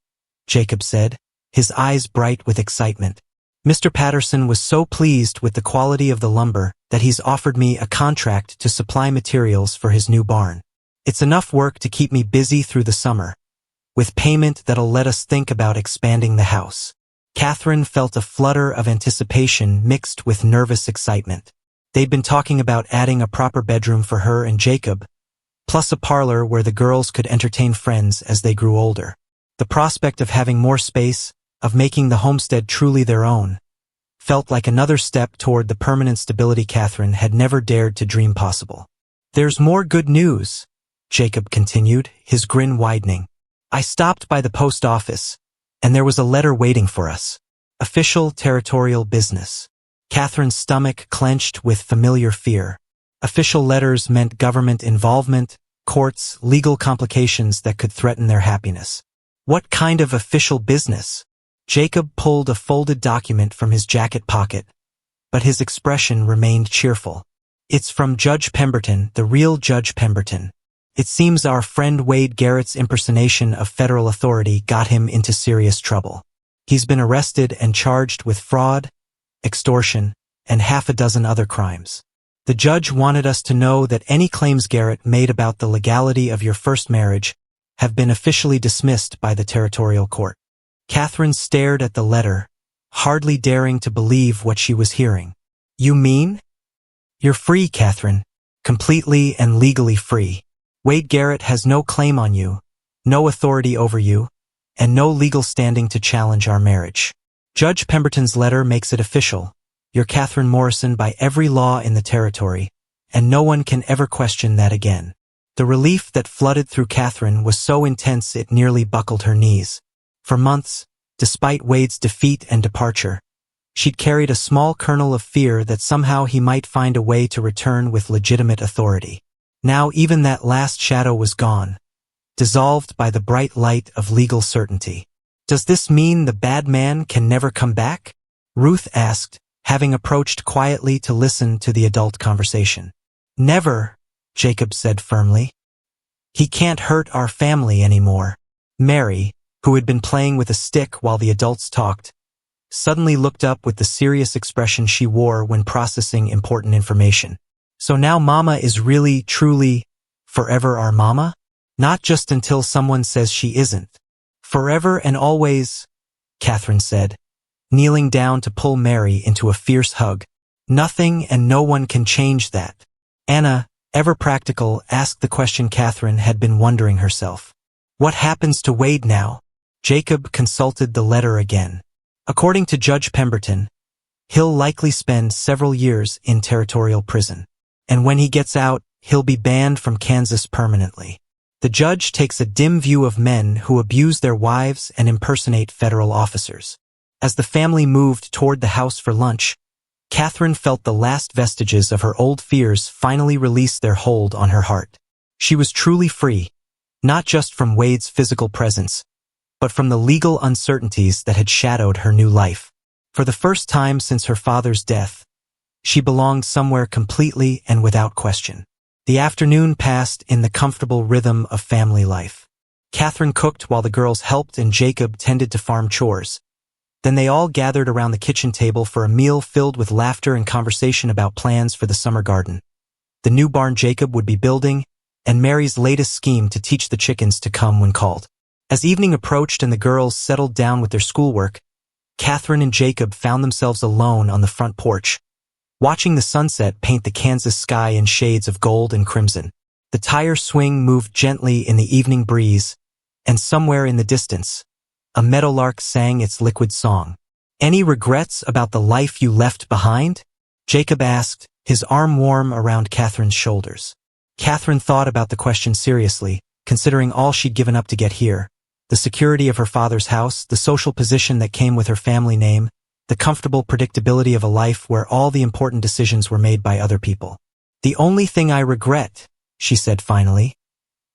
Jacob said, his eyes bright with excitement. "Mr. Patterson was so pleased with the quality of the lumber that he's offered me a contract to supply materials for his new barn. It's enough work to keep me busy through the summer, with payment that'll let us think about expanding the house." Catherine felt a flutter of anticipation mixed with nervous excitement. They'd been talking about adding a proper bedroom for her and Jacob, plus a parlor where the girls could entertain friends as they grew older. The prospect of having more space, of making the homestead truly their own, felt like another step toward the permanent stability Catherine had never dared to dream possible. "There's more good news," Jacob continued, his grin widening. "I stopped by the post office, and there was a letter waiting for us. Official territorial business." Catherine's stomach clenched with familiar fear. Official letters meant government involvement, courts, legal complications that could threaten their happiness. What kind of official business? Jacob pulled a folded document from his jacket pocket, but his expression remained cheerful. "It's from Judge Pemberton, the real Judge Pemberton. It seems our friend Wade Garrett's impersonation of federal authority got him into serious trouble. He's been arrested and charged with fraud, extortion, and half a dozen other crimes. The judge wanted us to know that any claims Garrett made about the legality of your first marriage have been officially dismissed by the territorial court." Catherine stared at the letter, hardly daring to believe what she was hearing. "You mean?" "You're free, Catherine. Completely and legally free. Wade Garrett has no claim on you, no authority over you, and no legal standing to challenge our marriage. Judge Pemberton's letter makes it official. You're Catherine Morrison by every law in the territory, and no one can ever question that again. The relief that flooded through Catherine was so intense it nearly buckled her knees. For months, despite Wade's defeat and departure, she'd carried a small kernel of fear that somehow he might find a way to return with legitimate authority. Now even that last shadow was gone, dissolved by the bright light of legal certainty. Does this mean the bad man can never come back? Ruth asked, having approached quietly to listen to the adult conversation. Never, Jacob said firmly. He can't hurt our family anymore. Mary, who had been playing with a stick while the adults talked, suddenly looked up with the serious expression she wore when processing important information. So now Mama is really, truly, forever our Mama? Not just until someone says she isn't. Forever and always, Catherine said, kneeling down to pull Mary into a fierce hug. Nothing and no one can change that. Anna, ever practical, asked the question Catherine had been wondering herself. What happens to Wade now? Jacob consulted the letter again. According to Judge Pemberton, he'll likely spend several years in territorial prison. And when he gets out, he'll be banned from Kansas permanently. The judge takes a dim view of men who abuse their wives and impersonate federal officers. As the family moved toward the house for lunch, Catherine felt the last vestiges of her old fears finally release their hold on her heart. She was truly free, not just from Wade's physical presence, but from the legal uncertainties that had shadowed her new life. For the first time since her father's death, she belonged somewhere completely and without question. The afternoon passed in the comfortable rhythm of family life. Catherine cooked while the girls helped and Jacob tended to farm chores. Then they all gathered around the kitchen table for a meal filled with laughter and conversation about plans for the summer garden, the new barn Jacob would be building, and Mary's latest scheme to teach the chickens to come when called. As evening approached and the girls settled down with their schoolwork, Catherine and Jacob found themselves alone on the front porch, watching the sunset paint the Kansas sky in shades of gold and crimson. The tire swing moved gently in the evening breeze, and somewhere in the distance, a meadowlark sang its liquid song. Any regrets about the life you left behind? Jacob asked, his arm warm around Catherine's shoulders. Catherine thought about the question seriously, considering all she'd given up to get here. The security of her father's house, the social position that came with her family name, the comfortable predictability of a life where all the important decisions were made by other people. The only thing I regret, she said finally,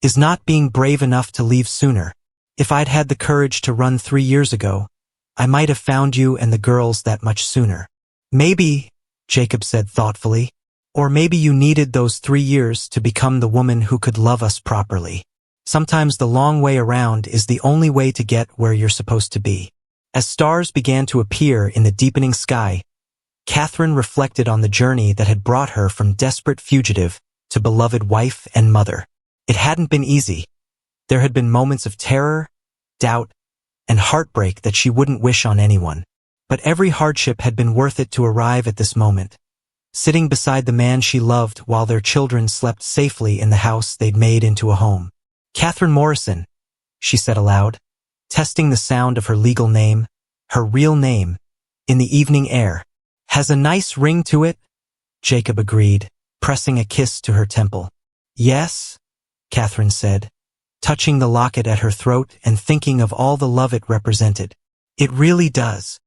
is not being brave enough to leave sooner. If I'd had the courage to run 3 years ago, I might have found you and the girls that much sooner. Maybe, Jacob said thoughtfully, or maybe you needed those 3 years to become the woman who could love us properly. Sometimes the long way around is the only way to get where you're supposed to be. As stars began to appear in the deepening sky, Catherine reflected on the journey that had brought her from desperate fugitive to beloved wife and mother. It hadn't been easy. There had been moments of terror, doubt, and heartbreak that she wouldn't wish on anyone. But every hardship had been worth it to arrive at this moment, sitting beside the man she loved while their children slept safely in the house they'd made into a home. Catherine Morrison, she said aloud, testing the sound of her legal name, her real name, in the evening air. Has a nice ring to it, Jacob agreed, pressing a kiss to her temple. Yes, Catherine said, touching the locket at her throat and thinking of all the love it represented. It really does.